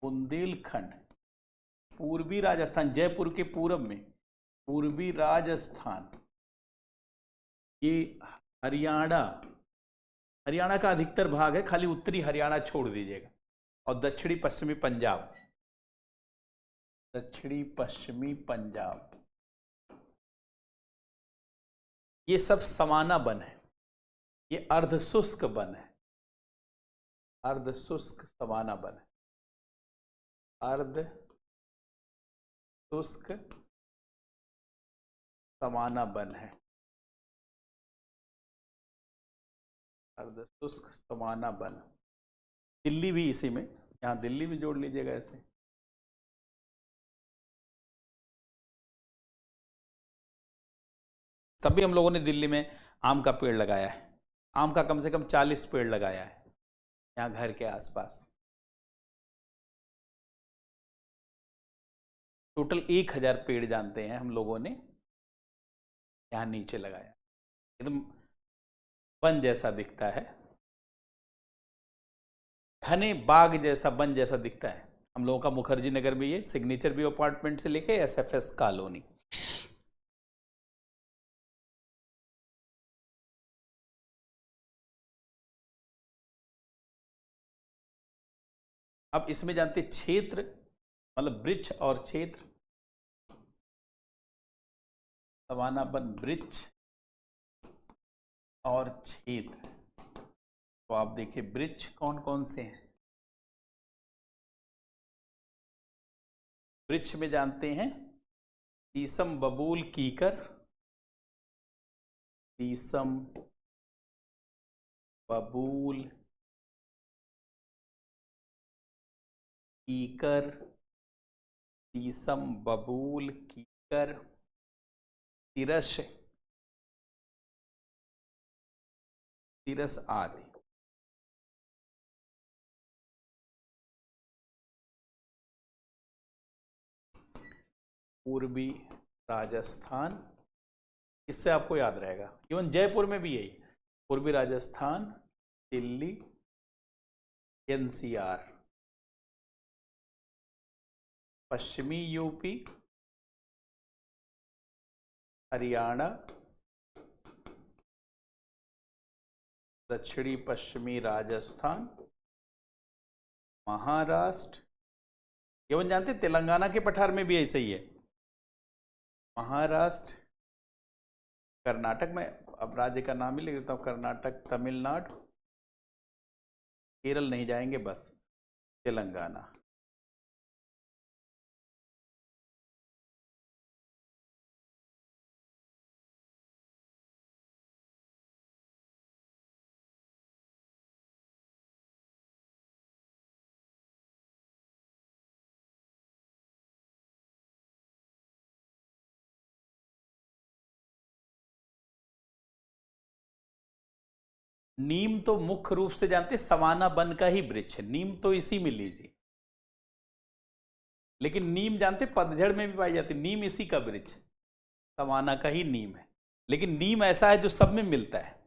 बुंदेलखंड, पूर्वी राजस्थान, जयपुर के पूरब में पूर्वी राजस्थान, ये हरियाणा, हरियाणा का अधिकतर भाग है, खाली उत्तरी हरियाणा छोड़ दीजिएगा, और दक्षिणी पश्चिमी पंजाब, दक्षिणी पश्चिमी पंजाब, ये सब समाना वन है, ये अर्धशुष्क वन है, अर्धशुष्क समाना वन है, अर्धशुष्क समाना वन है, अर्धशुष्क समाना वन। दिल्ली भी इसी में, यहां दिल्ली भी जोड़ लीजिएगा ऐसे। तभी हम लोगों ने दिल्ली में आम का पेड़ लगाया है, आम का कम से कम 40 पेड़ लगाया है यहाँ घर के आसपास। टोटल 1000 पेड़ जानते हैं हम लोगों ने यहाँ नीचे लगाया, एकदम वन जैसा दिखता है, घने बाग जैसा, वन जैसा दिखता है। हम लोगों का मुखर्जी नगर में ये सिग्नेचर व्यू अपार्टमेंट से लेके SFS कॉलोनी। अब इसमें जानते क्षेत्र, मतलब वृक्ष और क्षेत्र, सवाना वन वृक्ष और क्षेत्र। तो आप देखिए वृक्ष कौन कौन से हैं। वृक्ष में जानते हैं शीशम, बबूल, कीकर, शीशम, बबूल, कीकर, शीशम, बबूल, कीकर, तिरस, तिरस आदि। पूर्वी राजस्थान, इससे आपको याद रहेगा, इवन जयपुर में भी यही, पूर्वी राजस्थान, दिल्ली, NCR, पश्चिमी यूपी, हरियाणा, दक्षिणी पश्चिमी राजस्थान, महाराष्ट्र, एवं जानते तेलंगाना के पठार में भी ऐसे ही है, महाराष्ट्र, कर्नाटक में, अब राज्य का नाम ही लिख देता हूँ, कर्नाटक, तमिलनाडु, केरल नहीं जाएंगे, बस तेलंगाना। नीम तो मुख्य रूप से जानते सवाना वन का ही वृक्ष है, नीम तो इसी में लीजिए, लेकिन नीम जानते पतझड़ में भी पाई जाती, नीम इसी का वृक्ष, सवाना का ही नीम है, लेकिन नीम ऐसा है जो सब में मिलता है।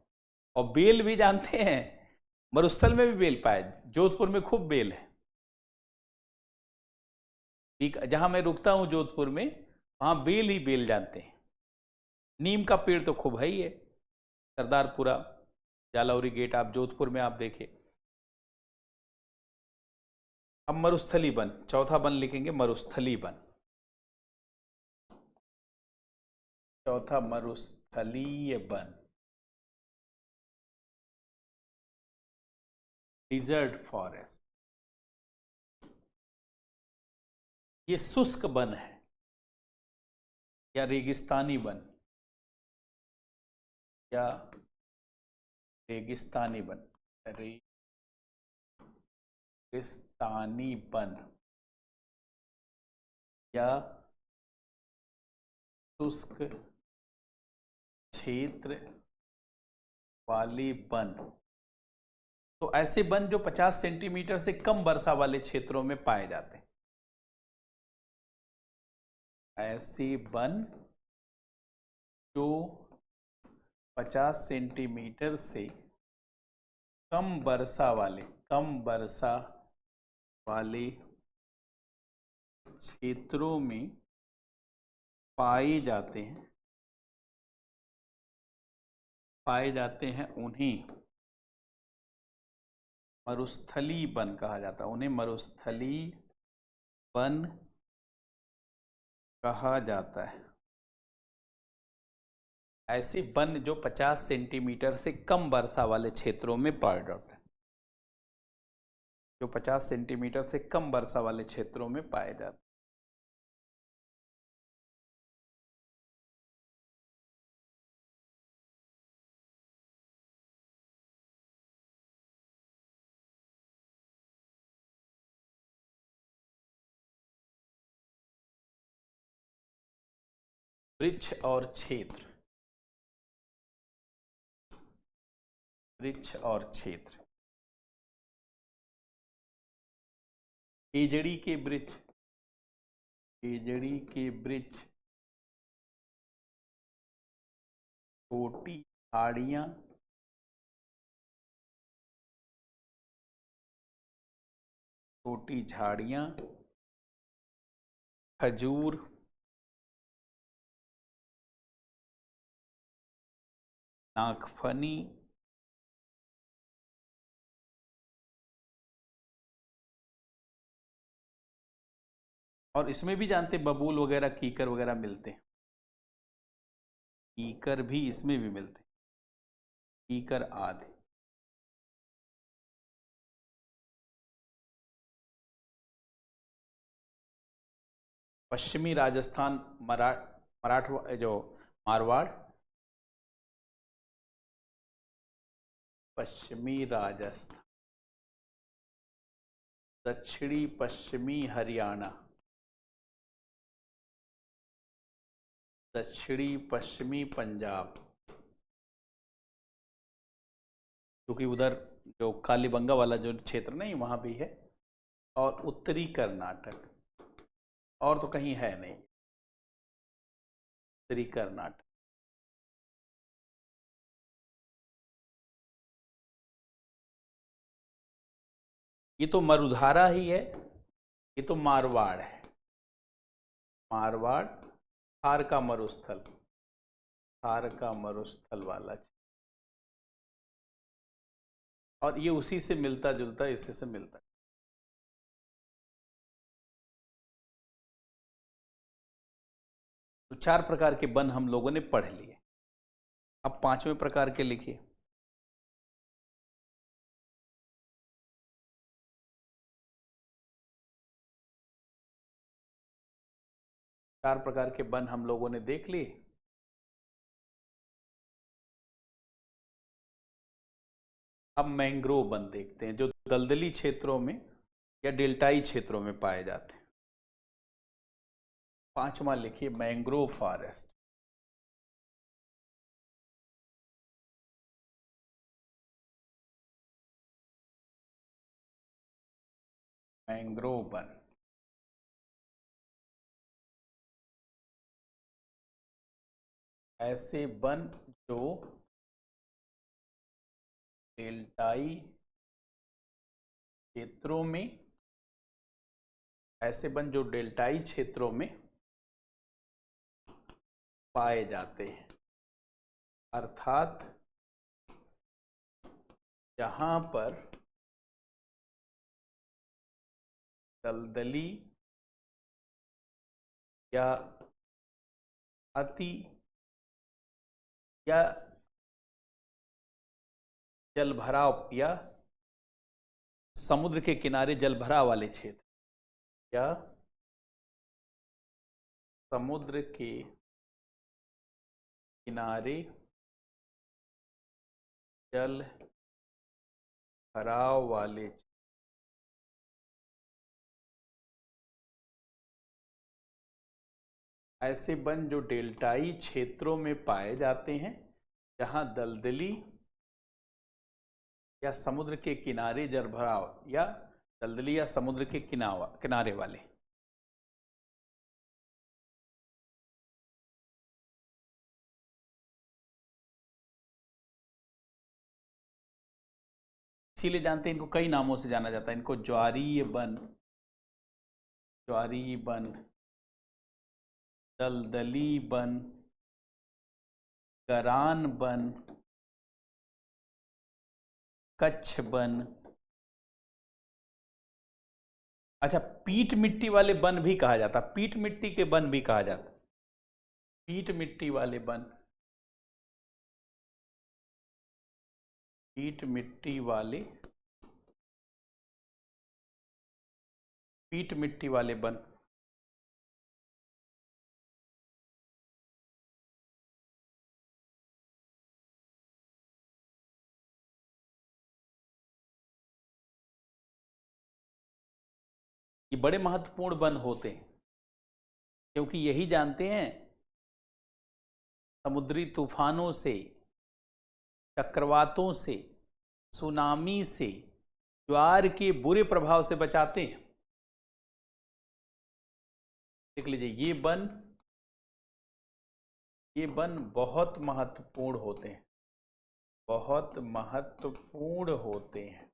और बेल भी जानते हैं, मरुस्थल में भी बेल पाए, जोधपुर में खूब बेल है, ठीक, जहां मैं रुकता हूं जोधपुर में, वहां बेल ही बेल जानते हैं। नीम का पेड़ तो खूब है ही है, सरदारपुरा, जालौरी गेट, आप जोधपुर में आप देखिए। अब मरुस्थली वन, चौथा वन लिखेंगे मरुस्थली वन, चौथा मरुस्थलीय वन, डिजर्ट फॉरेस्ट, ये शुष्क वन है या रेगिस्तानी वन, या रेगिस्तानी वन, रेगिस्तानी वन या शुष्क क्षेत्र वाली वन। तो ऐसे वन जो 50 सेंटीमीटर से कम वर्षा वाले क्षेत्रों में पाए जाते हैं, ऐसे वन जो 50 सेंटीमीटर से कम वर्षा वाले क्षेत्रों में पाए जाते हैं उन्हें मरुस्थली वन कहा जाता है। उन्हें मरुस्थली वन कहा जाता है। ऐसे वन जो 50 सेंटीमीटर से कम वर्षा वाले क्षेत्रों में पाए जाते हैं, जो 50 सेंटीमीटर से कम वर्षा वाले क्षेत्रों में पाए जाते हैं। वृक्ष और क्षेत्र, वृक्ष और क्षेत्र। केजड़ी के वृक्ष, केजड़ी के वृक्ष छोटी झाड़ियां, छोटी झाड़ियां, खजूर, नागफनी, और इसमें भी जानते बबूल वगैरह, कीकर वगैरह मिलते हैं। कीकर भी इसमें भी मिलते हैं, कीकर आदि। पश्चिमी राजस्थान, मराठवाड़, जो मारवाड़, पश्चिमी राजस्थान, दक्षिणी पश्चिमी हरियाणा, दक्षिणी पश्चिमी पंजाब, क्योंकि उधर जो कालीबंगा वाला जो क्षेत्र नहीं वहां भी है, और उत्तरी कर्नाटक, और तो कहीं है नहीं, उत्तरी कर्नाटक। ये तो मरुधारा ही है, ये तो मारवाड़ है, मारवाड़ थार का मरुस्थल, थार का मरुस्थल वाला, और ये उसी से मिलता जुलता, इसी से मिलता। तो 4 प्रकार के वन हम लोगों ने पढ़ लिए। अब 5वें प्रकार के लिखिए। चार प्रकार के वन हम लोगों ने देख लिए। अब मैंग्रोव वन देखते हैं, जो दलदली क्षेत्रों में या डेल्टाई क्षेत्रों में पाए जाते हैं। 5वां लिखिए, मैंग्रोव फॉरेस्ट। मैंग्रोव वन ऐसे वन जो डेल्टाई क्षेत्रों में, ऐसे वन जो डेल्टाई क्षेत्रों में पाए जाते हैं, अर्थात जहां पर दलदली या अति या जलभराव या समुद्र के किनारे जलभराव वाले क्षेत्र, या समुद्र के किनारे जल भराव वाले, ऐसे वन जो डेल्टाई क्षेत्रों में पाए जाते हैं, जहां दलदली या समुद्र के किनारे जलभराव, या दलदली या समुद्र के किनारे वाले। इसीलिए जानते हैं इनको कई नामों से जाना जाता है। इनको ज्वारीय वन, ज्वारीय वन, दलदली वन, गरान वन, कच्छ वन। अच्छा, पीट मिट्टी वाले वन भी कहा जाता, पीट मिट्टी के वन भी कहा जाता, पीट मिट्टी वाले वन, पीट मिट्टी वाले, पीट मिट्टी वाले वन। ये बड़े महत्वपूर्ण वन होते हैं क्योंकि यही जानते हैं समुद्री तूफानों से, चक्रवातों से, सुनामी से, ज्वार के बुरे प्रभाव से बचाते हैं। देख लीजिए ये वन बहुत महत्वपूर्ण होते हैं, बहुत महत्वपूर्ण होते हैं,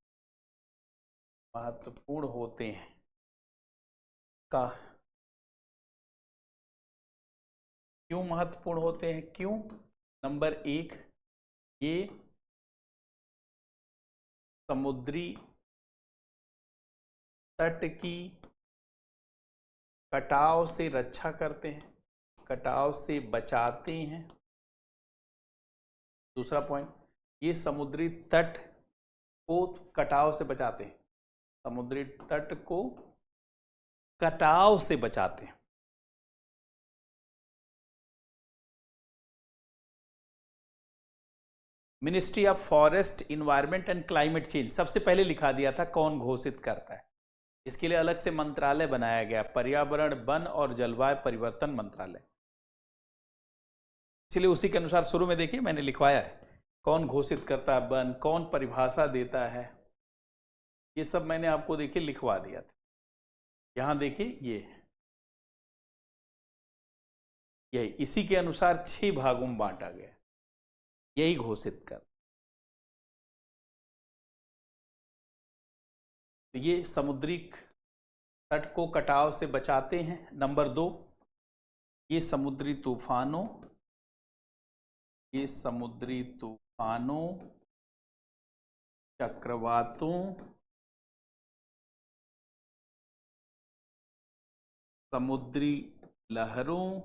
महत्वपूर्ण होते हैं का क्यों महत्वपूर्ण होते हैं? क्यों? नंबर 1, ये समुद्री तट की कटाव से रक्षा करते हैं, कटाव से बचाते हैं। दूसरा पॉइंट, ये समुद्री तट को कटाव से बचाते हैं, समुद्री तट को कटाव से बचाते हैं। Ministry of forest, environment and climate change सबसे पहले लिखा दिया था कौन घोषित करता है। इसके लिए अलग से मंत्रालय बनाया गया, पर्यावरण, वन और जलवायु परिवर्तन मंत्रालय। इसलिए उसी के अनुसार शुरू में देखिए मैंने लिखवाया है कौन घोषित करता है वन, कौन परिभाषा देता है, ये सब मैंने आपको देखिए लिखवा दिया था। यहां देखिए ये यही इसी के अनुसार 6 भागों में बांटा गया, यही घोषित कर। तो ये समुद्री तट को कटाव से बचाते हैं। नंबर 2, ये समुद्री तूफानों, ये समुद्री तूफानों, चक्रवातों, समुद्री लहरों,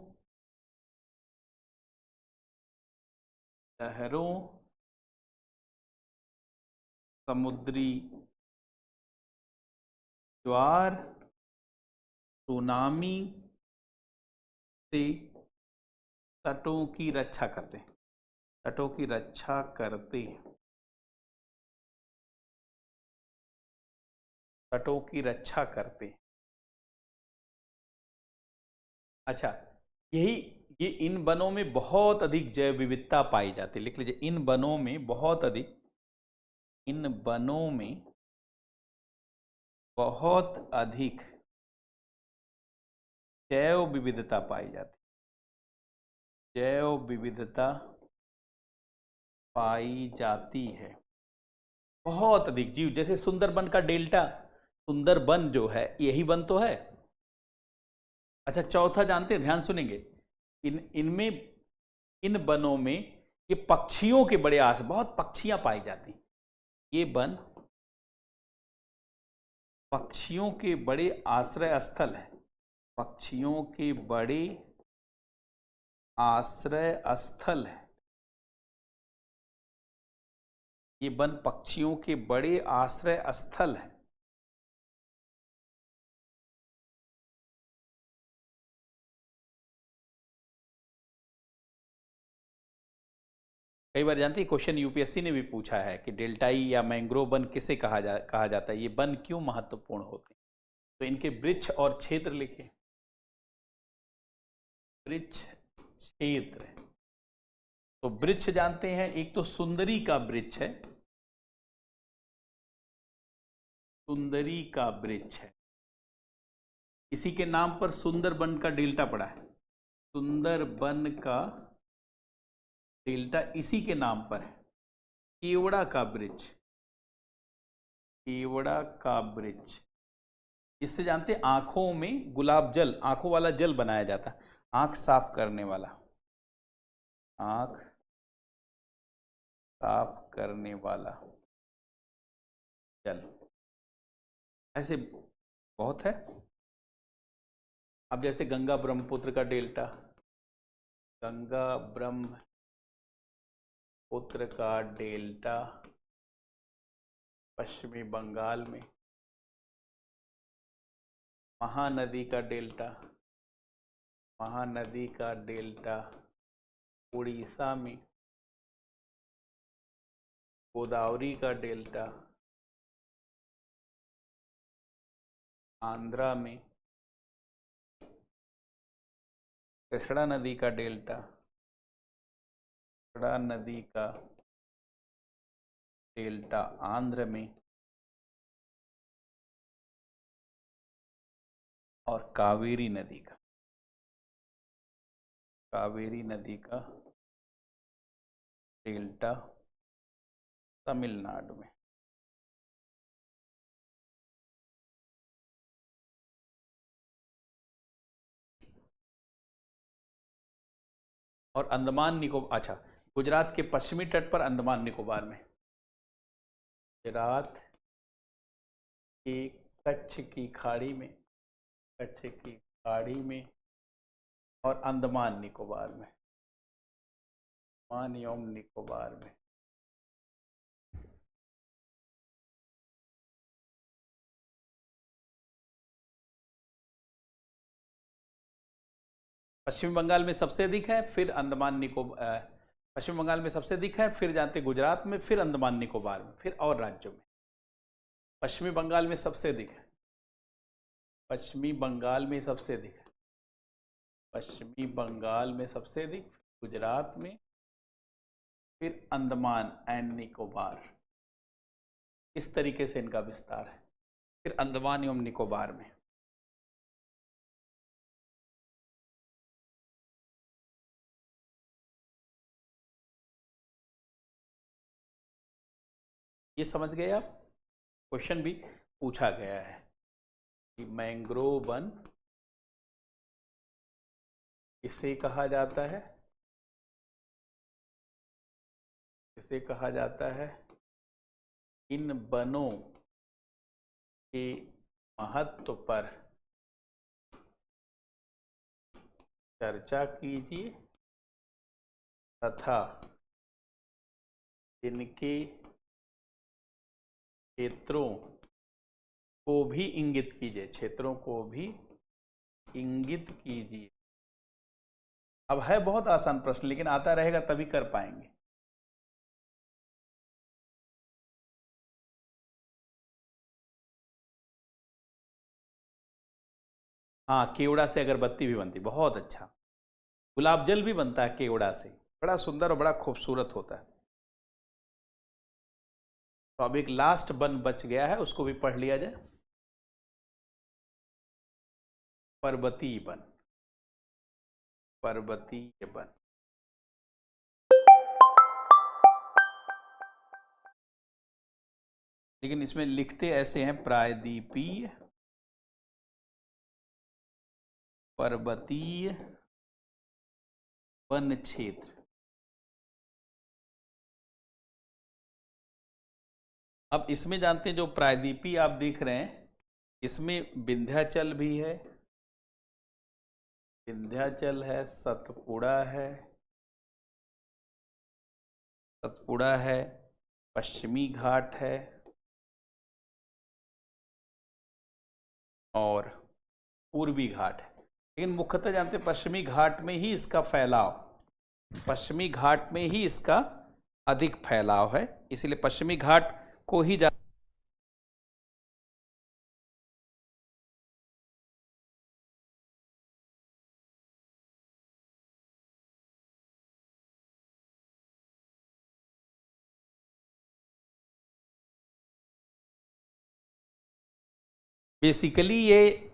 समुद्री ज्वार, सुनामी से तटों की रक्षा करते हैं, तटों की रक्षा करते हैं, तटों की रक्षा करते हैं। अच्छा, ये इन वनों में बहुत अधिक जैव विविधता पाई जाती है। लिख लीजिए, इन वनों में बहुत अधिक, इन वनों में बहुत अधिक जैव विविधता पाई जाती, जैव विविधता पाई जाती है, बहुत अधिक जीव। जैसे सुंदरबन का डेल्टा, सुंदरबन जो है यही वन तो है। अच्छा, चौथा जानते हैं, ध्यान सुनेंगे, इनमें इन वनों में ये पक्षियों के बड़े आश्रय, बहुत पक्षियां पाई जाती। ये वन पक्षियों के बड़े आश्रय स्थल है, पक्षियों के बड़े आश्रय स्थल है। ये वन पक्षियों के बड़े आश्रय स्थल है। कई बार जानते हैं क्वेश्चन यूपीएससी ने भी पूछा है कि डेल्टाई या मैंग्रोव वन किसे कहा जाता है, ये वन क्यों महत्वपूर्ण होते हैं। तो इनके वृक्ष और क्षेत्र लिखे, वृक्ष क्षेत्र। तो वृक्ष जानते हैं, एक तो सुंदरी का वृक्ष है, सुंदरी का वृक्ष है, इसी के नाम पर सुंदरबन का डेल्टा पड़ा है, सुंदरबन का डेल्टा इसी के नाम पर है। केवड़ा का वृक्ष, केवड़ा का वृक्ष। इससे जानते हैं आंखों में गुलाब जल, आंखों वाला जल बनाया जाता है, आंख साफ करने वाला, आंख साफ करने वाला जल। ऐसे बहुत है। अब जैसे गंगा ब्रह्मपुत्र का डेल्टा, गंगा ब्रह्मपुत्र का डेल्टा पश्चिमी बंगाल में, महानदी का डेल्टा, महानदी का डेल्टा उड़ीसा में, गोदावरी का डेल्टा आंध्रा में, कृष्णा नदी का डेल्टा, कृष्णा नदी का डेल्टा आंध्र में, और कावेरी नदी का, कावेरी नदी का डेल्टा तमिलनाडु में। और अंडमान निकोबार, अच्छा, गुजरात के पश्चिमी तट पर अंडमान निकोबार में, गुजरात के कच्छ की खाड़ी में, कच्छ की खाड़ी में, और अंडमान निकोबार में, अंडमान एवं निकोबार में। पश्चिम बंगाल में सबसे अधिक है, फिर अंडमान निकोबार, पश्चिम बंगाल में सबसे अधिक है, फिर जाते गुजरात में, फिर अंडमान निकोबार में, फिर और राज्यों में। पश्चिमी बंगाल में सबसे अधिक है, पश्चिमी बंगाल में सबसे अधिक है, पश्चिमी बंगाल में सबसे अधिक, गुजरात में, फिर अंडमान एंड निकोबार। इस तरीके से इनका विस्तार है, फिर अंडमान एवं निकोबार में। ये समझ गए आप? क्वेश्चन भी पूछा गया है कि मैंग्रोव वन किसे कहा जाता है, किसे कहा जाता है? इन वनों के महत्व पर चर्चा कीजिए तथा इनके क्षेत्रों को भी इंगित कीजिए, क्षेत्रों को भी इंगित कीजिए। अब है बहुत आसान प्रश्न, लेकिन आता रहेगा तभी कर पाएंगे। हाँ, केवड़ा से अगरबत्ती भी बनती, बहुत अच्छा। गुलाब जल भी बनता है केवड़ा से, बड़ा सुंदर और बड़ा खूबसूरत होता है। तो अब एक लास्ट वन बच गया है, उसको भी पढ़ लिया जाए। पर्वतीय वन, पर्वतीय वन। लेकिन इसमें लिखते ऐसे हैं, प्रायद्वीपीय पर्वतीय वन क्षेत्र। अब इसमें जानते हैं, जो प्रायद्वीपीय आप देख रहे हैं, इसमें विंध्याचल भी है, विंध्याचल है, सतपुड़ा है, सतपुड़ा है, पश्चिमी घाट है, और पूर्वी घाट है। लेकिन मुख्यतः जानते हैं पश्चिमी घाट में ही इसका फैलाव, पश्चिमी घाट में ही इसका अधिक फैलाव है, इसलिए पश्चिमी घाट को ही बेसिकली ये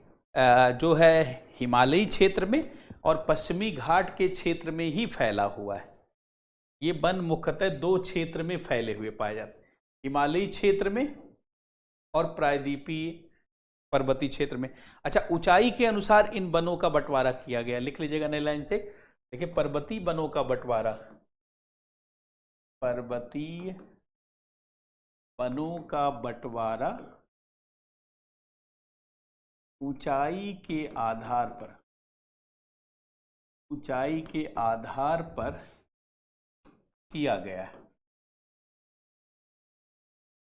जो है हिमालयी क्षेत्र में और पश्चिमी घाट के क्षेत्र में ही फैला हुआ है। ये वन मुख्यतः दो क्षेत्र में फैले हुए पाए जाते हैं, हिमालयी क्षेत्र में और प्रायद्वीपीय पर्वतीय क्षेत्र में। अच्छा, ऊंचाई के अनुसार इन वनों का बंटवारा किया गया, लिख लीजिएगा नई लाइन से। देखिए, पर्वतीय वनों का बंटवारा, पर्वतीय वनों का बंटवारा ऊंचाई के आधार पर, ऊंचाई के आधार पर किया गया है।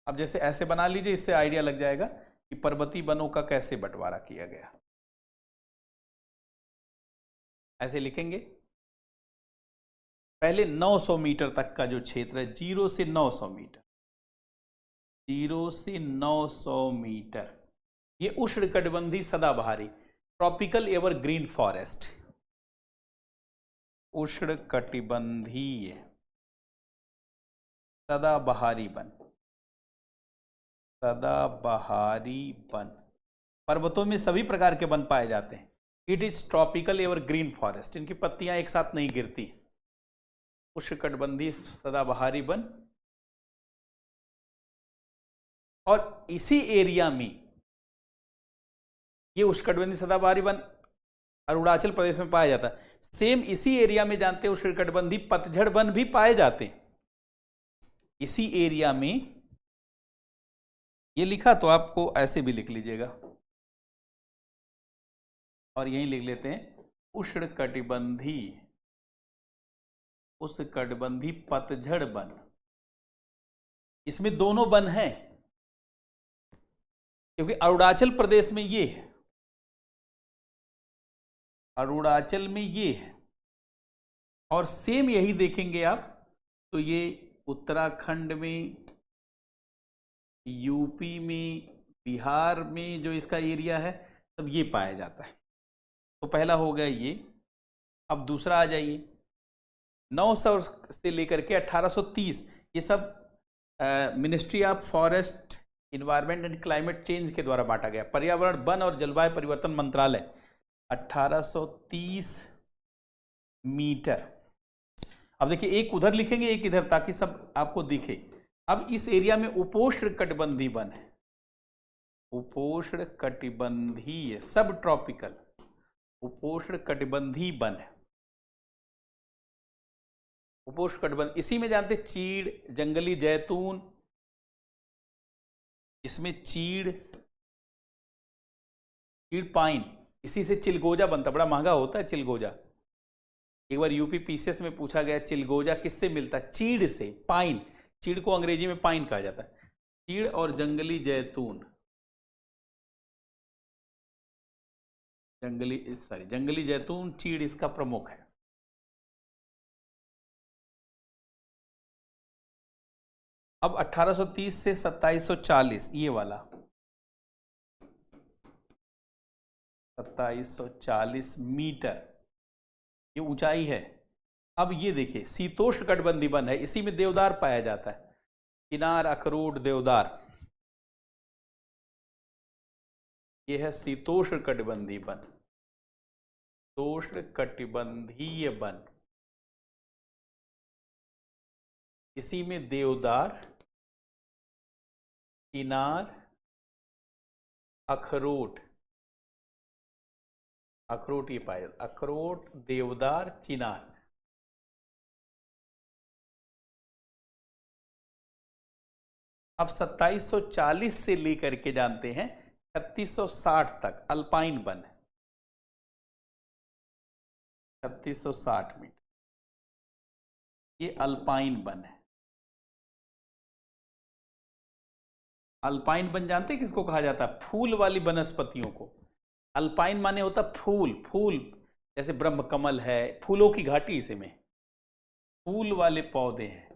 अब जैसे ऐसे बना लीजिए, इससे आइडिया लग जाएगा कि पर्वतीय वनों का कैसे बंटवारा किया गया। ऐसे लिखेंगे, पहले 900 मीटर तक का जो क्षेत्र है, 0 से 900 मीटर, 0 से 900 मीटर, ये उष्णकटिबंधीय सदाबहारी, ट्रॉपिकल एवरग्रीन फॉरेस्ट, उष्णकटिबंधीय सदाबहारी वन, सदाबहारी वन। पर्वतों में सभी प्रकार के वन पाए जाते हैं। It is tropical evergreen forest, इनकी पत्तियां एक साथ नहीं गिरती। उष्णकटिबंधीय सदाबहारी वन, और इसी एरिया में ये उष्णकटिबंधीय सदाबहारी वन अरुणाचल प्रदेश में पाया जाता है। सेम इसी एरिया में जानते हैं उष्णकटिबंधीय पतझड़ वन भी पाए जाते हैं। इसी एरिया में, ये लिखा तो आपको ऐसे भी लिख लीजिएगा, और यहीं लिख लेते हैं उष्णकटिबंधीय, उष्णकटिबंधीय पतझड़ वन। इसमें दोनों वन हैं, क्योंकि अरुणाचल प्रदेश में ये है, अरुणाचल में ये है, और सेम यही देखेंगे आप तो ये उत्तराखंड में, यूपी में, बिहार में जो इसका एरिया है, सब ये पाया जाता है। तो पहला हो गया ये। अब दूसरा आ जाइए, 900 से लेकर के 1830, ये सब ministry of forest, environment and climate change के द्वारा बांटा गया, पर्यावरण, वन और जलवायु परिवर्तन मंत्रालय, 1830 मीटर। अब देखिए, एक उधर लिखेंगे, एक इधर, ताकि सब आपको दिखे। अब इस एरिया में उपोष्णकटिबंधीय वन है, उपोष्णकटिबंधीय, सब ट्रॉपिकल उपोष्णकटिबंधीय वन है, उपोष्णकटिबंध। इसी में जानते चीड़, जंगली जैतून, इसमें चीड़ पाइन, इसी से चिलगोजा बनता, बड़ा महंगा होता है चिलगोजा। एक बार यूपी पीसीएस में पूछा गया, चिलगोजा किससे मिलता है? चीड़ से, पाइन। चीड़ को अंग्रेजी में पाइन कहा जाता है। चीड़ और जंगली जैतून, जंगली जैतून, चीड़ इसका प्रमुख है। अब 1830 से 2740, ये वाला 2740 मीटर ये ऊंचाई है। अब ये देखिए, शीतोष्णकटिबंधीय वन है, इसी में देवदार पाया जाता है, चिनार, अखरोट, देवदार। ये है शीतोष्णकटिबंधीय वन, शीतोष्णकटिबंधीय वन, इसी में देवदार, चिनार, अखरोट, अखरोट ये पाया, अखरोट, देवदार, चिनार। अब 2740 से लेकर के जानते हैं 3660 तक अल्पाइन वन है, 3660 मीटर ये अल्पाइन वन है। अल्पाइन वन जानते हैं किसको कहा जाता है? फूल वाली वनस्पतियों को। अल्पाइन माने होता फूल, फूल जैसे ब्रह्मकमल है, फूलों की घाटी, इसे में फूल वाले पौधे हैं,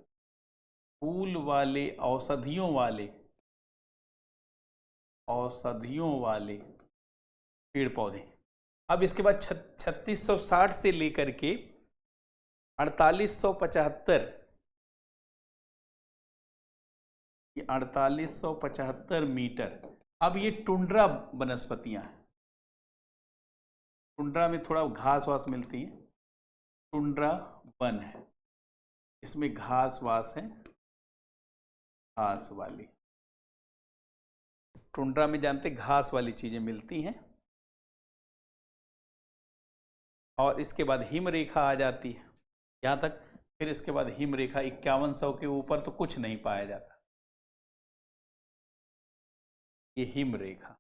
फूल वाले, औषधियों वाले पेड़ पौधे। अब इसके बाद 3660 से लेकर के 4875, ये 4875 मीटर। अब ये टुंड्रा वनस्पतियां हैं, टुंड्रा में थोड़ा घास वास मिलती है, टुंड्रा वन है, इसमें घास वास है, घास वाली। टुंड्रा में जानते घास वाली चीजें मिलती हैं। और इसके बाद हिम रेखा आ जाती है यहाँ तक। फिर इसके बाद हिम रेखा 5100 के ऊपर तो कुछ नहीं पाया जाता। ये हिम रेखा,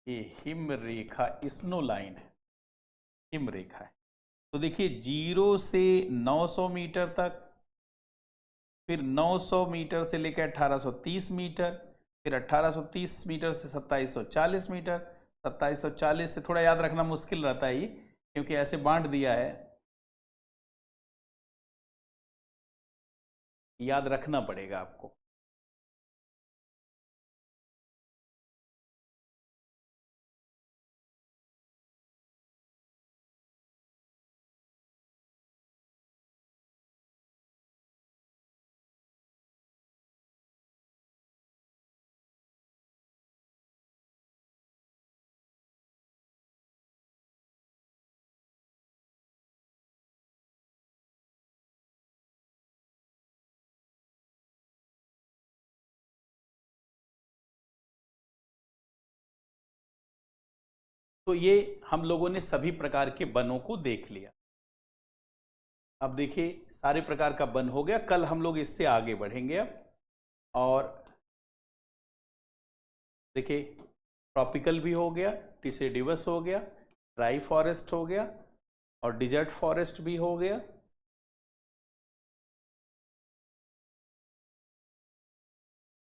ये हिम रेखा स्नो लाइन है, हिम रेखा है। तो देखिए 0 से 900 मीटर तक, फिर 900 मीटर से लेकर 1830 मीटर, फिर 1830 मीटर से 2740 मीटर। 2740 से थोड़ा याद रखना मुश्किल रहता है ये, क्योंकि ऐसे बांट दिया है, याद रखना पड़ेगा आपको। तो ये हम लोगों ने सभी प्रकार के वनों को देख लिया। अब देखिए सारे प्रकार का वन हो गया। कल हम लोग इससे आगे बढ़ेंगे अब। और देखिए ट्रॉपिकल भी हो गया, टिसेडिवस हो गया, ड्राई फॉरेस्ट हो गया, और डिजर्ट फॉरेस्ट भी हो गया।